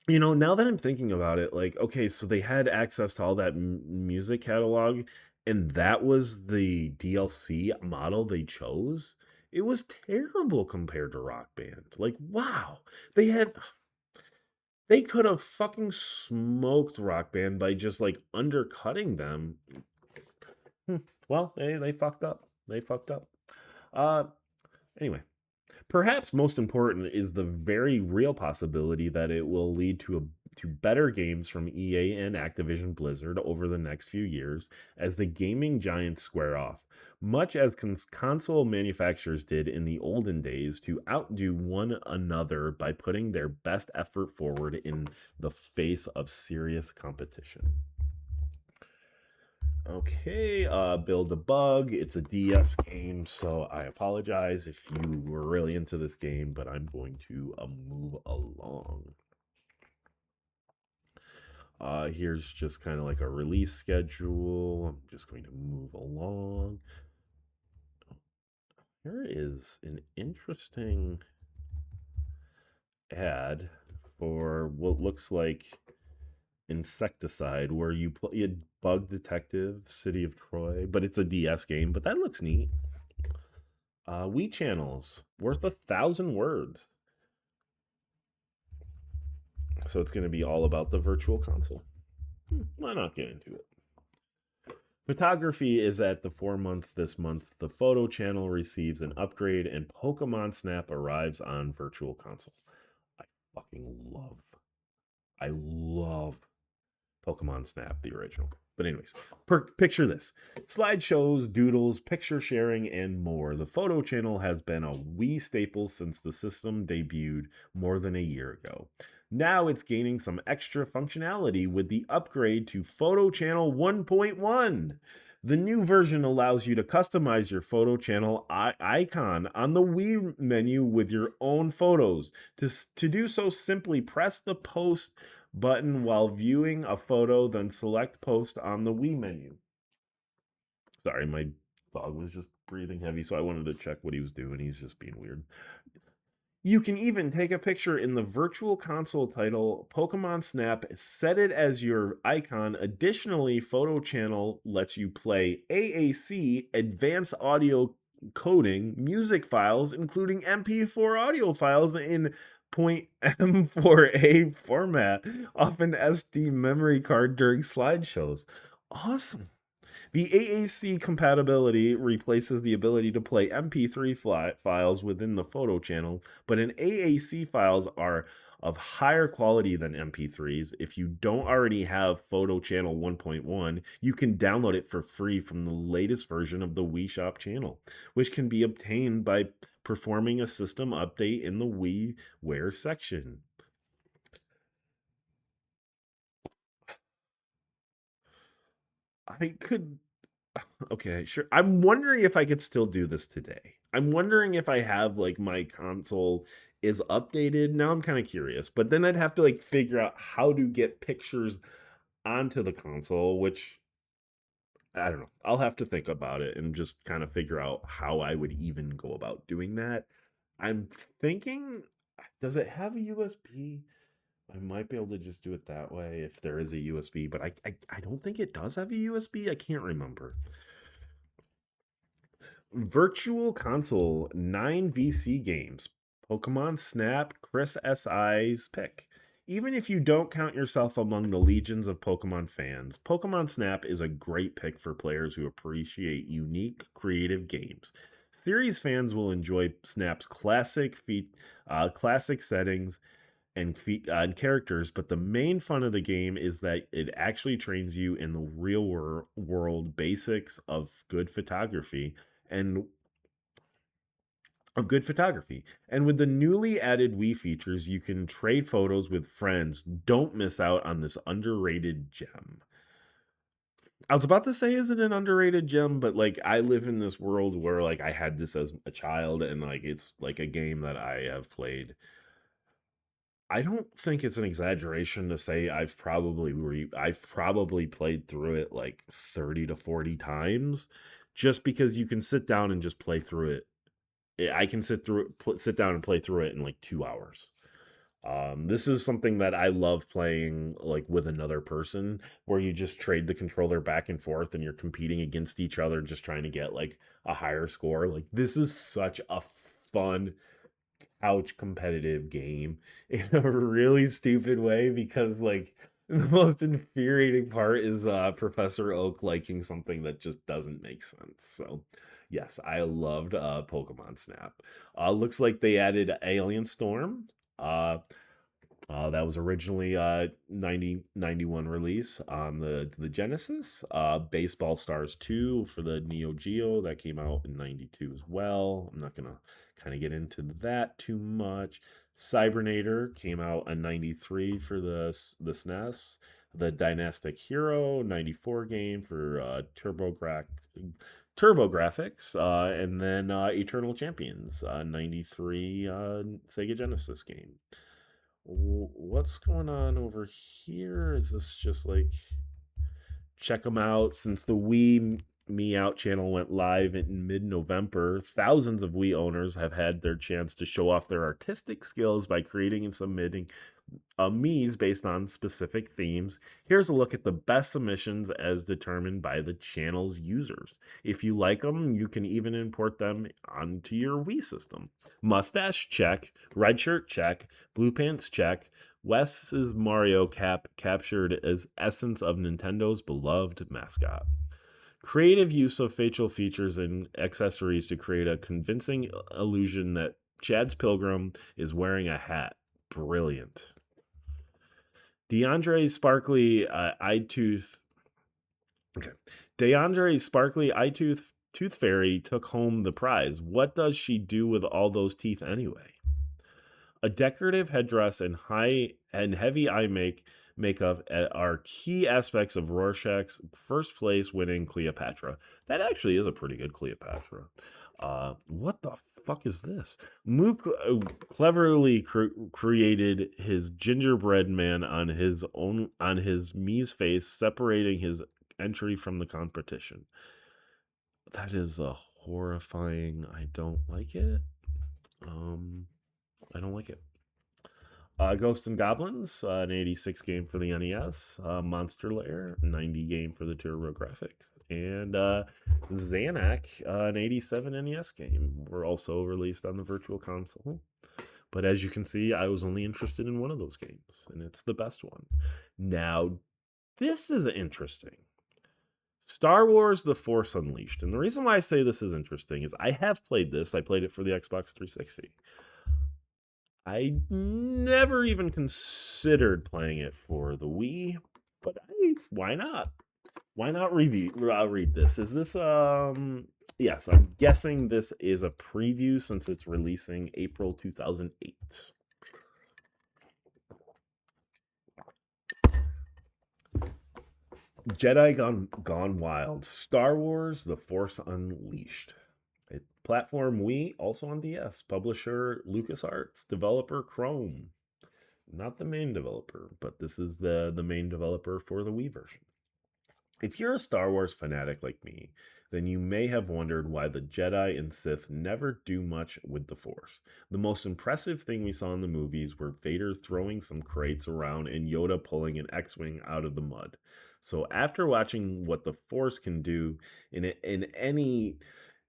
Now that I'm thinking about it, like, okay, so they had access to all that music catalog, and that was the DLC model they chose. It was terrible compared to Rock Band. Like, wow, they had they could have fucking smoked Rock Band by just like undercutting them. Hmm, well, they fucked up. They fucked up. Uh, anyway, perhaps most important is the very real possibility that it will lead to better games from EA and Activision Blizzard over the next few years as the gaming giants square off, much as console manufacturers did in the olden days to outdo one another by putting their best effort forward in the face of serious competition. Okay, Build a Bug. It's a DS game, so I apologize if you were really into this game, but I'm going to move along. Here's just kind of like a release schedule. I'm just going to move along. Here is an interesting ad for what looks like Insecticide, where you play Bug Detective, City of Troy, but it's a DS game, but that looks neat. Wii channels worth 1,000 words. So it's going to be all about the virtual console. Why not get into it? Photography is at the 4 month this month. The photo channel receives an upgrade, and Pokemon Snap arrives on virtual console. I fucking I love Pokemon Snap, the original. But anyways, picture this. Slideshows, doodles, picture sharing, and more. The photo channel has been a Wii staple since the system debuted more than a year ago. Now it's gaining some extra functionality with the upgrade to Photo Channel 1.1. The new version allows you to customize your photo channel icon on the Wii menu with your own photos. To do so, simply press the post button while viewing a photo, then select post on the Wii menu. Sorry, my dog was just breathing heavy, so I wanted to check what he was doing. He's just being weird. You can even take a picture in the virtual console title Pokemon Snap, set it as your icon. Additionally, Photo Channel lets you play AAC, advanced audio coding, music files, including MP4 audio files in .m4a format off an SD memory card during slideshows. Awesome. The AAC compatibility replaces the ability to play MP3 files within the photo channel, but an AAC files are of higher quality than MP3s. If you don't already have Photo Channel 1.1, you can download it for free from the latest version of the Wii Shop channel, which can be obtained by performing a system update in the WiiWare section. I could Okay, sure. I'm wondering if I could still do this today. I'm wondering if I have like my console is updated. Now I'm kind of curious, but then I'd have to like figure out how to get pictures onto the console, which I don't know. I'll have to think about it and just kind of figure out how I would even go about doing that. I'm thinking, does it have a USB? I might be able to just do it that way if there is a USB, but I don't think it does have a USB. I can't remember. Virtual Console 9 VC games. Pokemon Snap, Chris SI's pick. Even if you don't count yourself among the legions of Pokemon fans, Pokemon Snap is a great pick for players who appreciate unique, creative games. Series fans will enjoy Snap's classic settings and characters, but the main fun of the game is that it actually trains you in the real world basics of good photography and And with the newly added Wii features, you can trade photos with friends. Don't miss out on this underrated gem. I was about to say, is it an underrated gem? But like, I live in this world where like I had this as a child, and like it's like a game that I have played I don't think it's an exaggeration to say I've probably played through it like 30 to 40 times, just because you can sit down and just play through it. I can sit down and play through it in like 2 hours. This is something that I love playing like with another person, where you just trade the controller back and forth and you're competing against each other, just trying to get like a higher score. Like, this is such a fun couch competitive game in a really stupid way, because like the most infuriating part is Professor Oak liking something that just doesn't make sense. So yes, I loved Pokemon Snap. Looks like they added Alien Storm. Uh that was originally 91 release on the Genesis. Baseball Stars 2 for the Neo Geo, that came out in 92 as well. I'm not gonna kind of get into that too much. Cybernator came out in 93 for the SNES. The Dynastic Hero 94 game for TurboGrafx, and then Eternal Champions 93 Sega Genesis game. What's going on over here? Is this just like check them out? Since the Wii Me Out channel went live in mid-November, thousands of Wii owners have had their chance to show off their artistic skills by creating and submitting Mii's based on specific themes. Here's a look at the best submissions as determined by the channel's users. If you like them, you can even import them onto your Wii system. Mustache, check. Red shirt, check. Blue pants, check. Wes's Mario cap captured as essence of Nintendo's beloved mascot. Creative use of facial features and accessories to create a convincing illusion that Chad's Pilgrim is wearing a hat. Brilliant. DeAndre Sparkly Eye Tooth. Okay. DeAndre Sparkly Eye Tooth Fairy took home the prize. What does she do with all those teeth anyway? A decorative headdress and heavy eye makeup are key aspects of Rorschach's first place winning Cleopatra. That actually is a pretty good Cleopatra. What the fuck is this? Mook cleverly created his gingerbread man on his Mii's face, separating his entry from the competition. That is a horrifying. I don't like it. I don't like it. Ghosts and Goblins, an 86 game for the NES. Monster Lair, 90 game for the TurboGrafx. And Xanac, an 87 NES game, were also released on the Virtual Console. But as you can see, I was only interested in one of those games, and it's the best one. Now, this is interesting. Star Wars The Force Unleashed. And the reason why I say this is interesting is I have played this. I played it for the Xbox 360. I never even considered playing it for the Wii, but why not? Why not read this? Is this yes, I'm guessing this is a preview since it's releasing April 2008. Jedi Gone Wild. Star Wars The Force Unleashed. Platform Wii, also on DS. Publisher LucasArts. Developer Chrome. Not the main developer, but this is the main developer for the Wii version. If you're a Star Wars fanatic like me, then you may have wondered why the Jedi and Sith never do much with the Force. The most impressive thing we saw in the movies were Vader throwing some crates around and Yoda pulling an X-Wing out of the mud. So after watching what the Force can do in any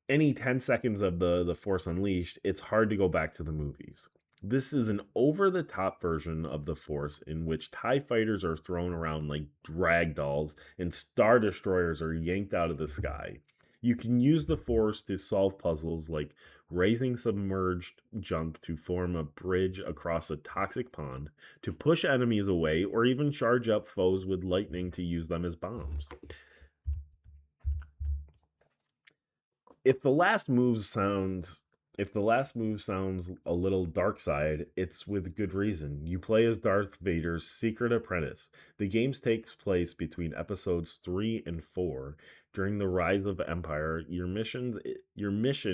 10 seconds of the Force Unleashed, it's hard to go back to the movies. This is an over-the-top version of the Force in which TIE fighters are thrown around like drag dolls and Star Destroyers are yanked out of the sky. You can use the Force to solve puzzles like raising submerged junk to form a bridge across a toxic pond, to push enemies away, or even charge up foes with lightning to use them as bombs. If the last move sounds a little dark side, it's with good reason. You play as Darth Vader's secret apprentice. The game takes place between episodes 3 and 4. During the rise of Empire, your mission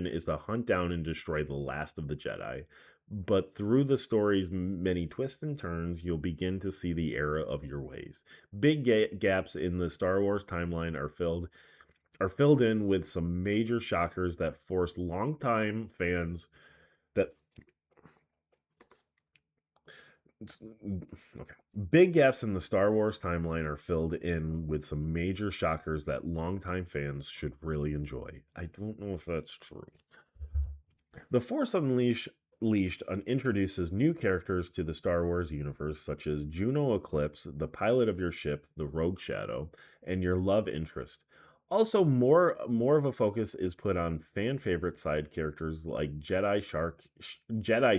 is to hunt down and destroy the last of the Jedi. but through the story's many twists and turns, you'll begin to see the error of your ways. Big gaps in the Star Wars timeline are filled in with some major shockers that forced longtime fans that okay. Big gaps in the Star Wars timeline are filled in with some major shockers that longtime fans should really enjoy. I don't know if that's true. The Force Unleashed introduces new characters to the Star Wars universe, such as Juno Eclipse, the pilot of your ship, the Rogue Shadow, and your love interest. Also, more of a focus is put on fan favorite side characters like Jedi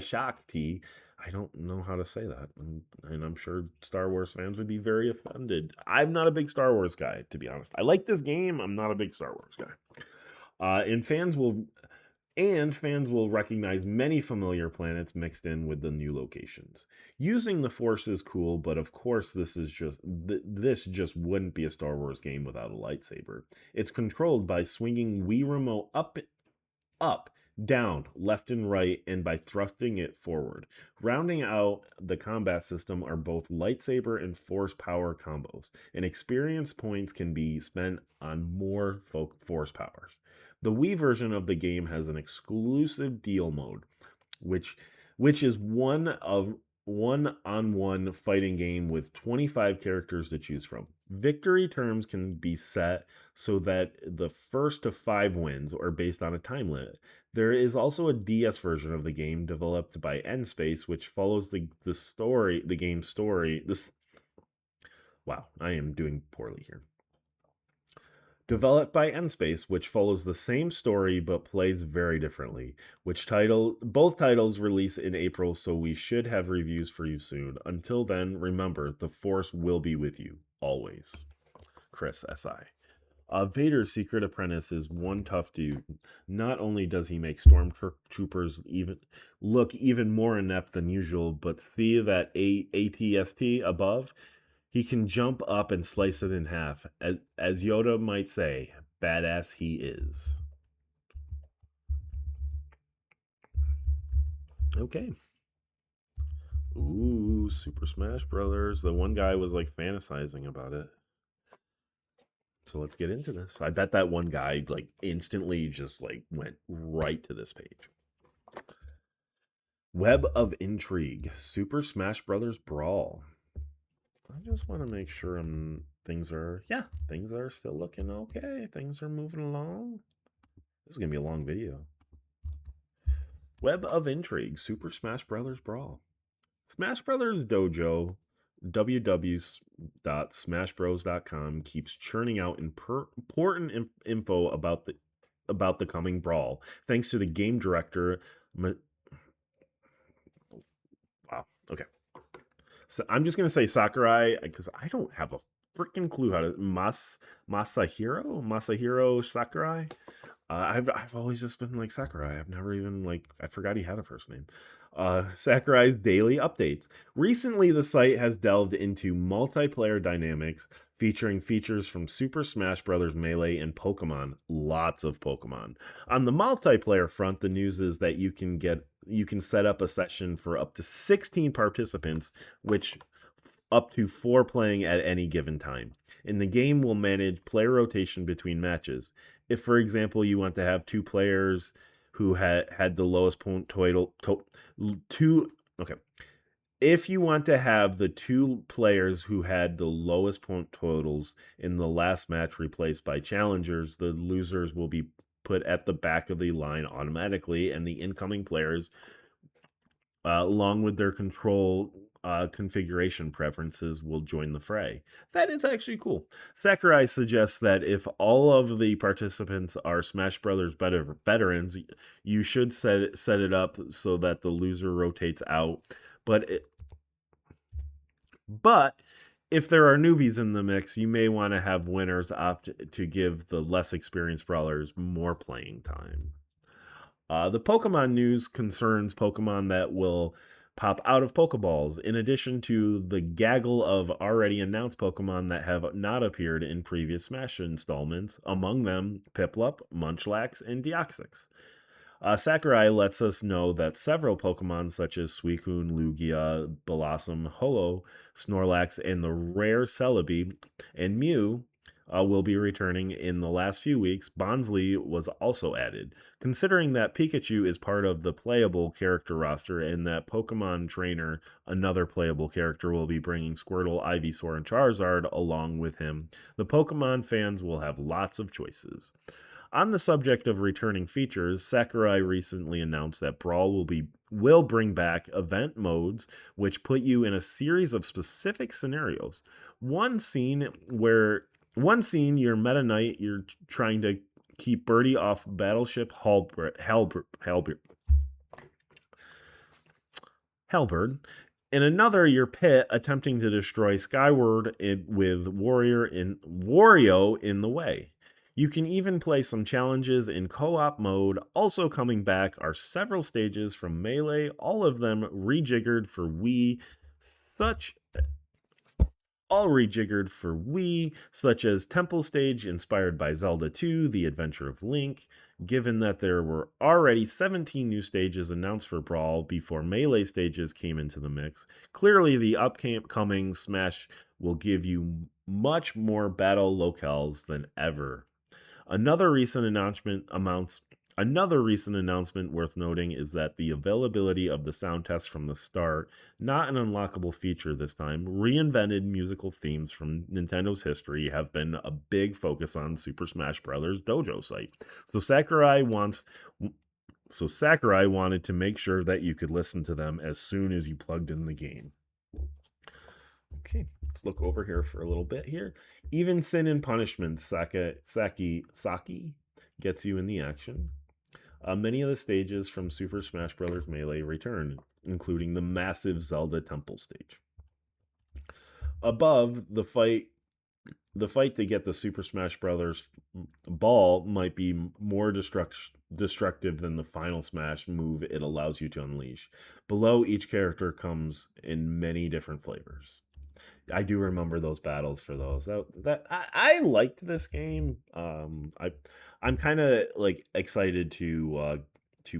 Shakti. I don't know how to say that, and I'm sure Star Wars fans would be very offended. I'm not a big Star Wars guy, to be honest. I like this game. I'm not a big Star Wars guy. And fans will recognize many familiar planets mixed in with the new locations. Using the Force is cool, but of course this just wouldn't be a Star Wars game without a lightsaber. It's controlled by swinging Wii Remote up, down, left and right, and by thrusting it forward. Rounding out the combat system are both lightsaber and force power combos, and experience points can be spent on more force powers. The Wii version of the game has an exclusive deal mode, which is one-on-one fighting game with 25 characters to choose from. Victory terms can be set so that the first to 5 wins are based on a time limit. There is also a DS version of the game developed by N-Space, which follows the game's story. Wow, I am doing poorly here. Developed by N-Space, which follows the same story but plays very differently. Both titles release in April, so we should have reviews for you soon. Until then, remember, the Force will be with you, always. Chris S.I. Vader's secret apprentice is one tough dude. Not only does he make stormtroopers look even more inept than usual, but see that ATST above? He can jump up and slice it in half. As Yoda might say, badass he is. Okay. Ooh, Super Smash Brothers. The one guy was like fantasizing about it. So let's get into this. I bet that one guy like instantly just like went right to this page. Web of Intrigue, Super Smash Brothers Brawl. I just want to make sure things are still looking okay. Things are moving along. This is going to be a long video. Web of Intrigue, Super Smash Brothers Brawl. Smash Brothers Dojo, www.smashbros.com, keeps churning out important info about the coming brawl, thanks to the game director. Wow. Okay. So I'm just gonna say Sakurai because I don't have a freaking clue how to Masahiro Sakurai. I've always just been like Sakurai. I've never even I forgot he had a first name. Sakurai's daily updates. Recently, the site has delved into multiplayer dynamics, featuring features from Super Smash Bros. Melee and Pokemon. Lots of Pokemon. On the multiplayer front, the news is that you can set up a session for up to 16 participants, which up to 4 playing at any given time. And the game will manage player rotation between matches. If, for example, you want to have 2 players who had the lowest point total, if you want to have the 2 players who had the lowest point totals in the last match replaced by challengers, the losers will be put at the back of the line automatically, and the incoming players, along with their control configuration preferences, will join the fray. That is actually cool. Sakurai suggests that if all of the participants are Smash Brothers veterans, you should set it up so that the loser rotates out. But if there are newbies in the mix, you may want to have winners opt to give the less experienced brawlers more playing time. The Pokemon news concerns Pokemon that will pop out of Pokeballs, in addition to the gaggle of already announced Pokemon that have not appeared in previous Smash installments, among them Piplup, Munchlax, and Deoxys. Sakurai lets us know that several Pokemon, such as Suicune, Lugia, Blossom, Ho-Oh, Snorlax, and the rare Celebi, and Mew, will be returning in the last few weeks. Bonsly was also added. Considering that Pikachu is part of the playable character roster and that Pokemon Trainer, another playable character, will be bringing Squirtle, Ivysaur, and Charizard along with him, the Pokemon fans will have lots of choices. On the subject of returning features, Sakurai recently announced that Brawl will bring back event modes which put you in a series of specific scenarios. One scene you're Meta Knight, you're trying to keep Birdie off Battleship Halberd. In another, you're Pit attempting to destroy Skyward with Wario in the way. You can even play some challenges in co-op mode. Also coming back are several stages from Melee, all of them rejiggered for Wii, such as Temple Stage inspired by Zelda 2, The Adventure of Link. Given that there were already 17 new stages announced for Brawl before Melee stages came into the mix, clearly the upcoming Smash will give you much more battle locales than ever. Another recent announcement worth noting is that the availability of the sound test from the start, not an unlockable feature this time, reinvented musical themes from Nintendo's history have been a big focus on Super Smash Bros. Dojo site. So Sakurai wanted to make sure that you could listen to them as soon as you plugged in the game. Okay, let's look over here for a little bit here. Even Sin and Punishment, Saki gets you in the action. Many of the stages from Super Smash Bros. Melee return, including the massive Zelda Temple stage. Above, the fight to get the Super Smash Bros. Ball might be more destructive than the final Smash move it allows you to unleash. Below, each character comes in many different flavors. I do remember those battles for those. I liked this game. I'm kind of like excited to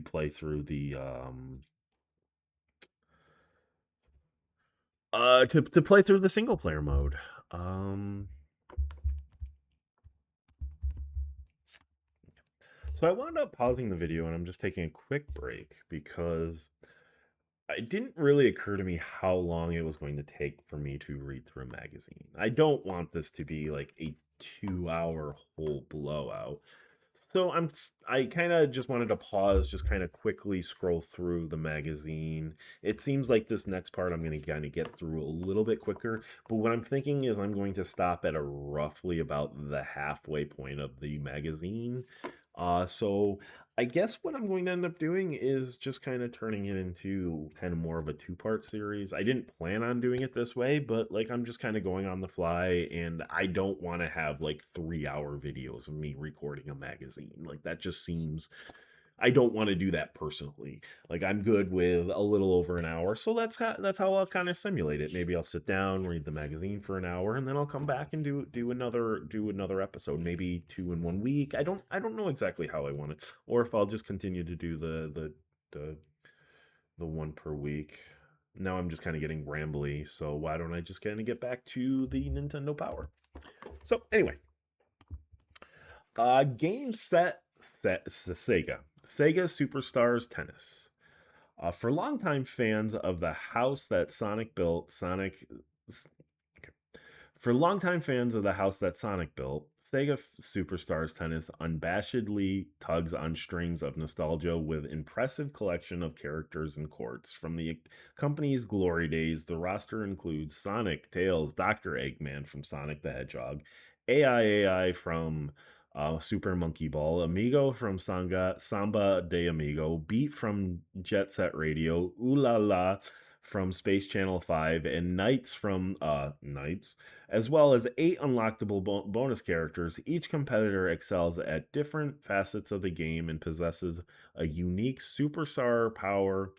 play through the to play through the single player mode. So I wound up pausing the video and I'm just taking a quick break because it didn't really occur to me how long it was going to take for me to read through a magazine. I don't want this to be like a 2-hour whole blowout. So I kind of just wanted to pause, just kind of quickly scroll through the magazine. It seems like this next part I'm going to kind of get through a little bit quicker, but what I'm thinking is I'm going to stop at a roughly about the halfway point of the magazine. So I guess what I'm going to end up doing is just kind of turning it into kind of more of a two-part series. I didn't plan on doing it this way, but like I'm just kind of going on the fly and I don't want to have like 3-hour videos of me recording a magazine. Like that just seems I don't want to do that personally. Like I'm good with a little over an hour. So that's how I'll kind of simulate it. Maybe I'll sit down, read the magazine for an hour, and then I'll come back and do another episode. Maybe 2 in 1 week. I don't know exactly how I want it, or if I'll just continue to do the one per week. Now I'm just kind of getting rambly. So why don't I just kind of get back to the Nintendo Power? So anyway, game set Sega. Sega Superstars Tennis. For longtime fans of the house that Sonic built, Sega Superstars Tennis unabashedly tugs on strings of nostalgia with impressive collection of characters and courts. From the company's glory days, the roster includes Sonic, Tails, Dr. Eggman from Sonic the Hedgehog, AI from Super Monkey Ball, Amigo from Samba de Amigo, Beat from Jet Set Radio, Ooh La La from Space Channel 5, and Knights from Knights, as well as 8 unlockable bonus characters. Each competitor excels at different facets of the game and possesses a unique superstar power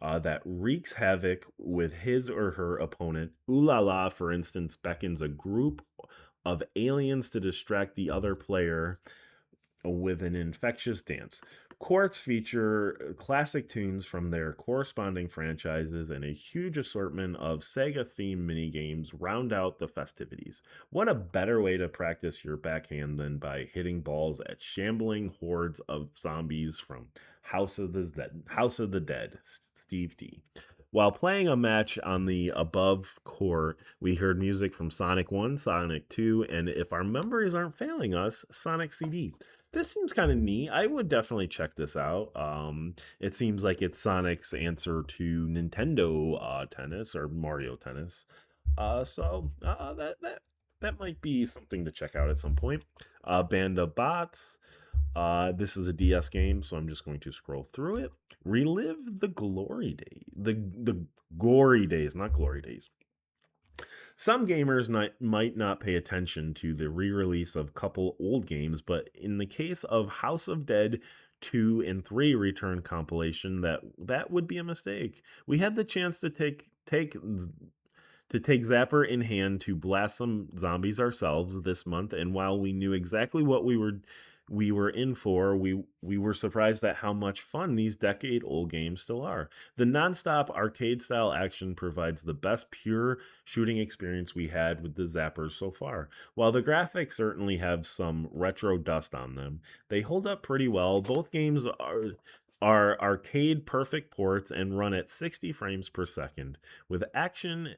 that wreaks havoc with his or her opponent. Ooh La La, for instance, beckons a group of aliens to distract the other player with an infectious dance. Quartz feature classic tunes from their corresponding franchises and a huge assortment of Sega themed minigames round out the festivities. What a better way to practice your backhand than by hitting balls at shambling hordes of zombies from House of the Dead, Steve D. While playing a match on the above court, we heard music from Sonic 1, Sonic 2, and if our memories aren't failing us, Sonic CD. This seems kind of neat. I would definitely check this out. It seems like it's Sonic's answer to Nintendo Tennis or Mario Tennis. That might be something to check out at some point. Band of Bots. This is a DS game, so I'm just going to scroll through it. Relive the glory days, the gory days, not glory days. Some gamers might not pay attention to the re-release of couple old games, but in the case of House of Dead 2 and 3 return compilation, that would be a mistake. We had the chance to take Zapper in hand to blast some zombies ourselves this month, and while we knew exactly what we were in for, we were surprised at how much fun these decade-old games still are. The nonstop arcade-style action provides the best pure shooting experience we had with the Zappers so far. While the graphics certainly have some retro dust on them, they hold up pretty well. Both games are arcade perfect ports and run at 60 frames per second. With action,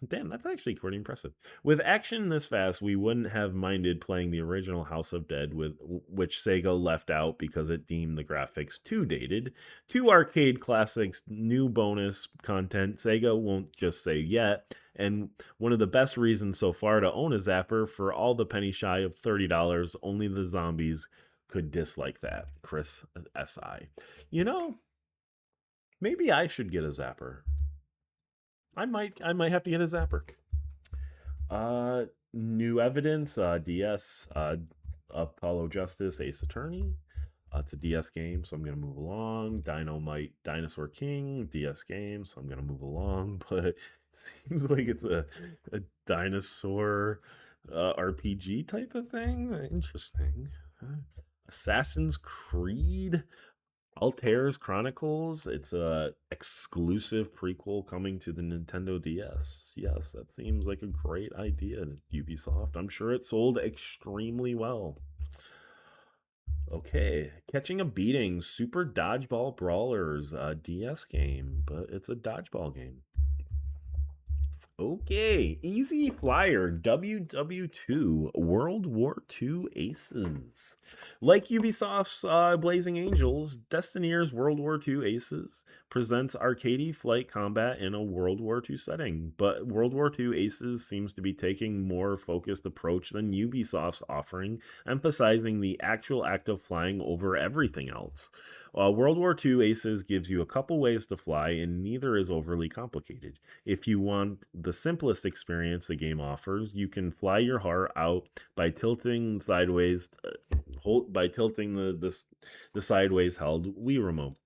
damn, that's actually pretty impressive. With action this fast, we wouldn't have minded playing the original House of Dead, which Sega left out because it deemed the graphics too dated. Two arcade classics, new bonus content. Sega won't just say yet. And one of the best reasons so far to own a Zapper, for all the penny shy of $30, only the zombies could dislike that. Chris SI. You know, maybe I should get a Zapper. I might have to get a Zapper. New evidence, DS, Apollo Justice, Ace Attorney. It's a DS game, so I'm gonna move along. Dynamite, Dinosaur King, DS game, so I'm gonna move along. But it seems like it's a dinosaur RPG type of thing. Interesting. Assassin's Creed. Altair's Chronicles. It's a exclusive prequel coming to the Nintendo DS. Yes, that seems like a great idea, Ubisoft. I'm sure it sold extremely well. Okay, Catching a Beating, Super Dodgeball Brawlers, a DS game, but it's a dodgeball game. Okay, Easy Flyer WW2 World War II Aces. Like Ubisoft's Blazing Angels, Destineer's World War II Aces presents arcadey flight combat in a World War II setting, but World War II Aces seems to be taking more focused approach than Ubisoft's offering, emphasizing the actual act of flying over everything else. World War II Aces gives you a couple ways to fly, and neither is overly complicated. If you want the simplest experience the game offers, you can fly your heart out by tilting sideways, the sideways held Wii remote.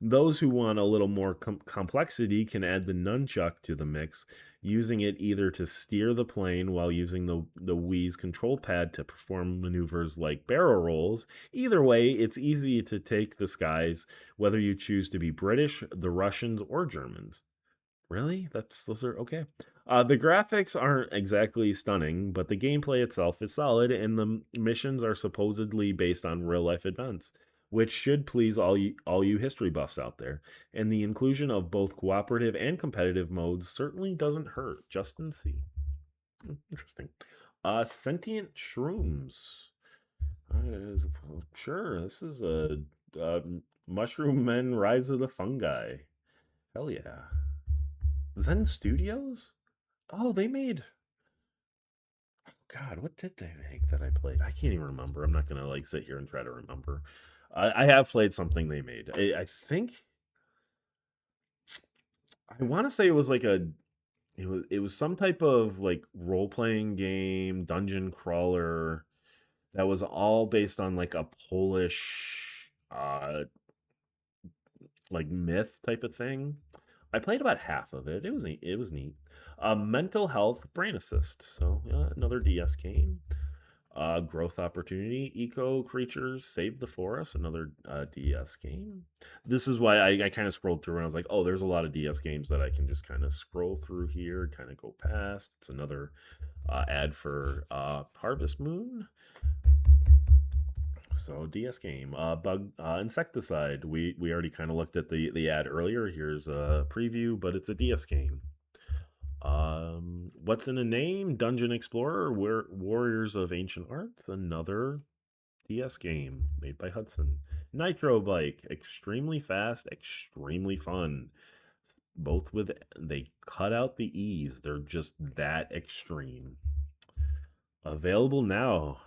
Those who want a little more complexity can add the nunchuck to the mix, using it either to steer the plane while using the Wii's control pad to perform maneuvers like barrel rolls. Either way, it's easy to take the skies, whether you choose to be British, the Russians, or Germans. Really? Those are okay. The graphics aren't exactly stunning, but the gameplay itself is solid, and the missions are supposedly based on real life events, which should please all you history buffs out there. And the inclusion of both cooperative and competitive modes certainly doesn't hurt. Justin C. Interesting. Sentient Shrooms. Sure, this is a Mushroom Men Rise of the Fungi. Hell yeah. Zen Studios? Oh, they made. Oh God, what did they make that I played? I can't even remember. I'm not gonna like sit here and try to remember. I have played something they made. I think I want to say it was like it was some type of like role playing game, dungeon crawler that was all based on like a Polish like myth type of thing. I played about half of it. It was neat. Mental Health Brain Assist. So another DS game. Growth Opportunity, Eco Creatures, Save the Forest, another DS game. This is why I kind of scrolled through and I was like, oh, there's a lot of DS games that I can just kind of scroll through here, kind of go past. It's another ad for Harvest Moon. So DS game, bug insecticide. We already kind of looked at the ad earlier. Here's a preview, but it's a DS game. What's in a Name? Dungeon Explorer, Warriors of Ancient Arts, another DS game made by Hudson. Nitro Bike, extremely fast, extremely fun. Both with they cut out the E's. They're just that extreme. Available now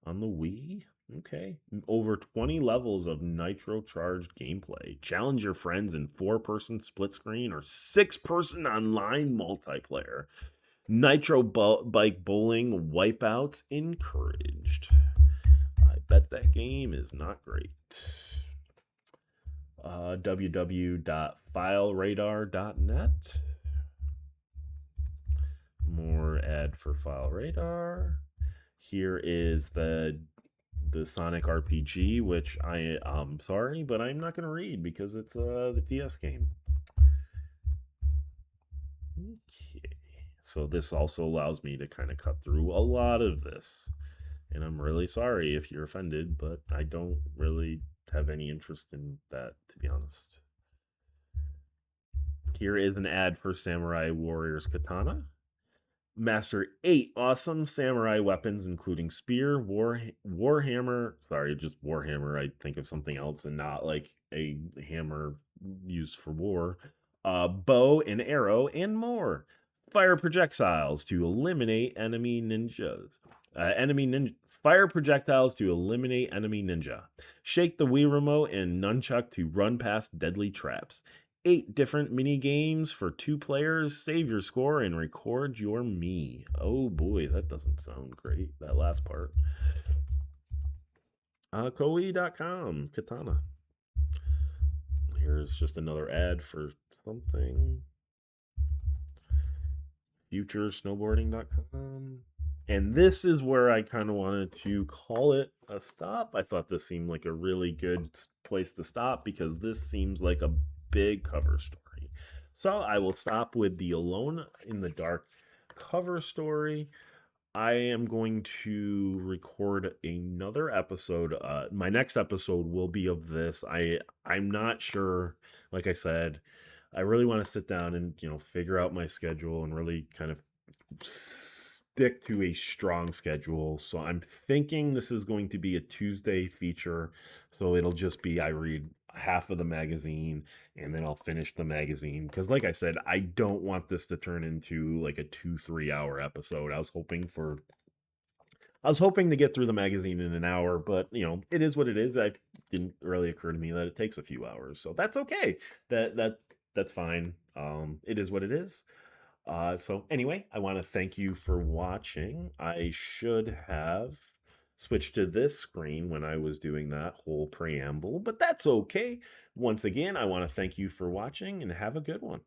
on the Wii. Okay. Over 20 levels of nitro charged gameplay. Challenge your friends in 4-person split screen or 6-person online multiplayer. Nitro bike bowling wipeouts encouraged. I bet that game is not great. www.fileradar.net. More ad for FileRadar. Here is the Sonic RPG, which I'm sorry, but I'm not going to read because it's the DS game. Okay. So this also allows me to kind of cut through a lot of this. And I'm really sorry if you're offended, but I don't really have any interest in that, to be honest. Here is an ad for Samurai Warriors Katana. Master 8 awesome samurai weapons, including spear, warhammer. Sorry, just warhammer. I think of something else and not like a hammer used for war. Bow and arrow and more. Fire projectiles to eliminate enemy ninjas. Fire projectiles to eliminate enemy ninja. Shake the Wii remote and nunchuck to run past deadly traps. 8 different mini games for 2 players. Save your score and record your me. Oh boy, that doesn't sound great, that last part. Koei.com, Katana. Here's just another ad for something. Futuresnowboarding.com. And this is where I kind of wanted to call it a stop. I thought this seemed like a really good place to stop because this seems like a big cover story. So I will stop with the Alone in the Dark cover story. I am going to record another episode. My next episode will be of this. I'm not sure. Like I said, I really want to sit down and figure out my schedule and really kind of stick to a strong schedule. So I'm thinking this is going to be a Tuesday feature. So it'll just be I read half of the magazine and then I'll finish the magazine because like I said, I don't want this to turn into like a 2-3 hour episode. I was hoping to get through the magazine in an hour, but it is what it is. It didn't really occur to me that it takes a few hours, so that's okay. That's fine. It is what it is. So anyway, I want to thank you for watching. I should have switched to this screen when I was doing that whole preamble, but that's okay. Once again, I want to thank you for watching and have a good one.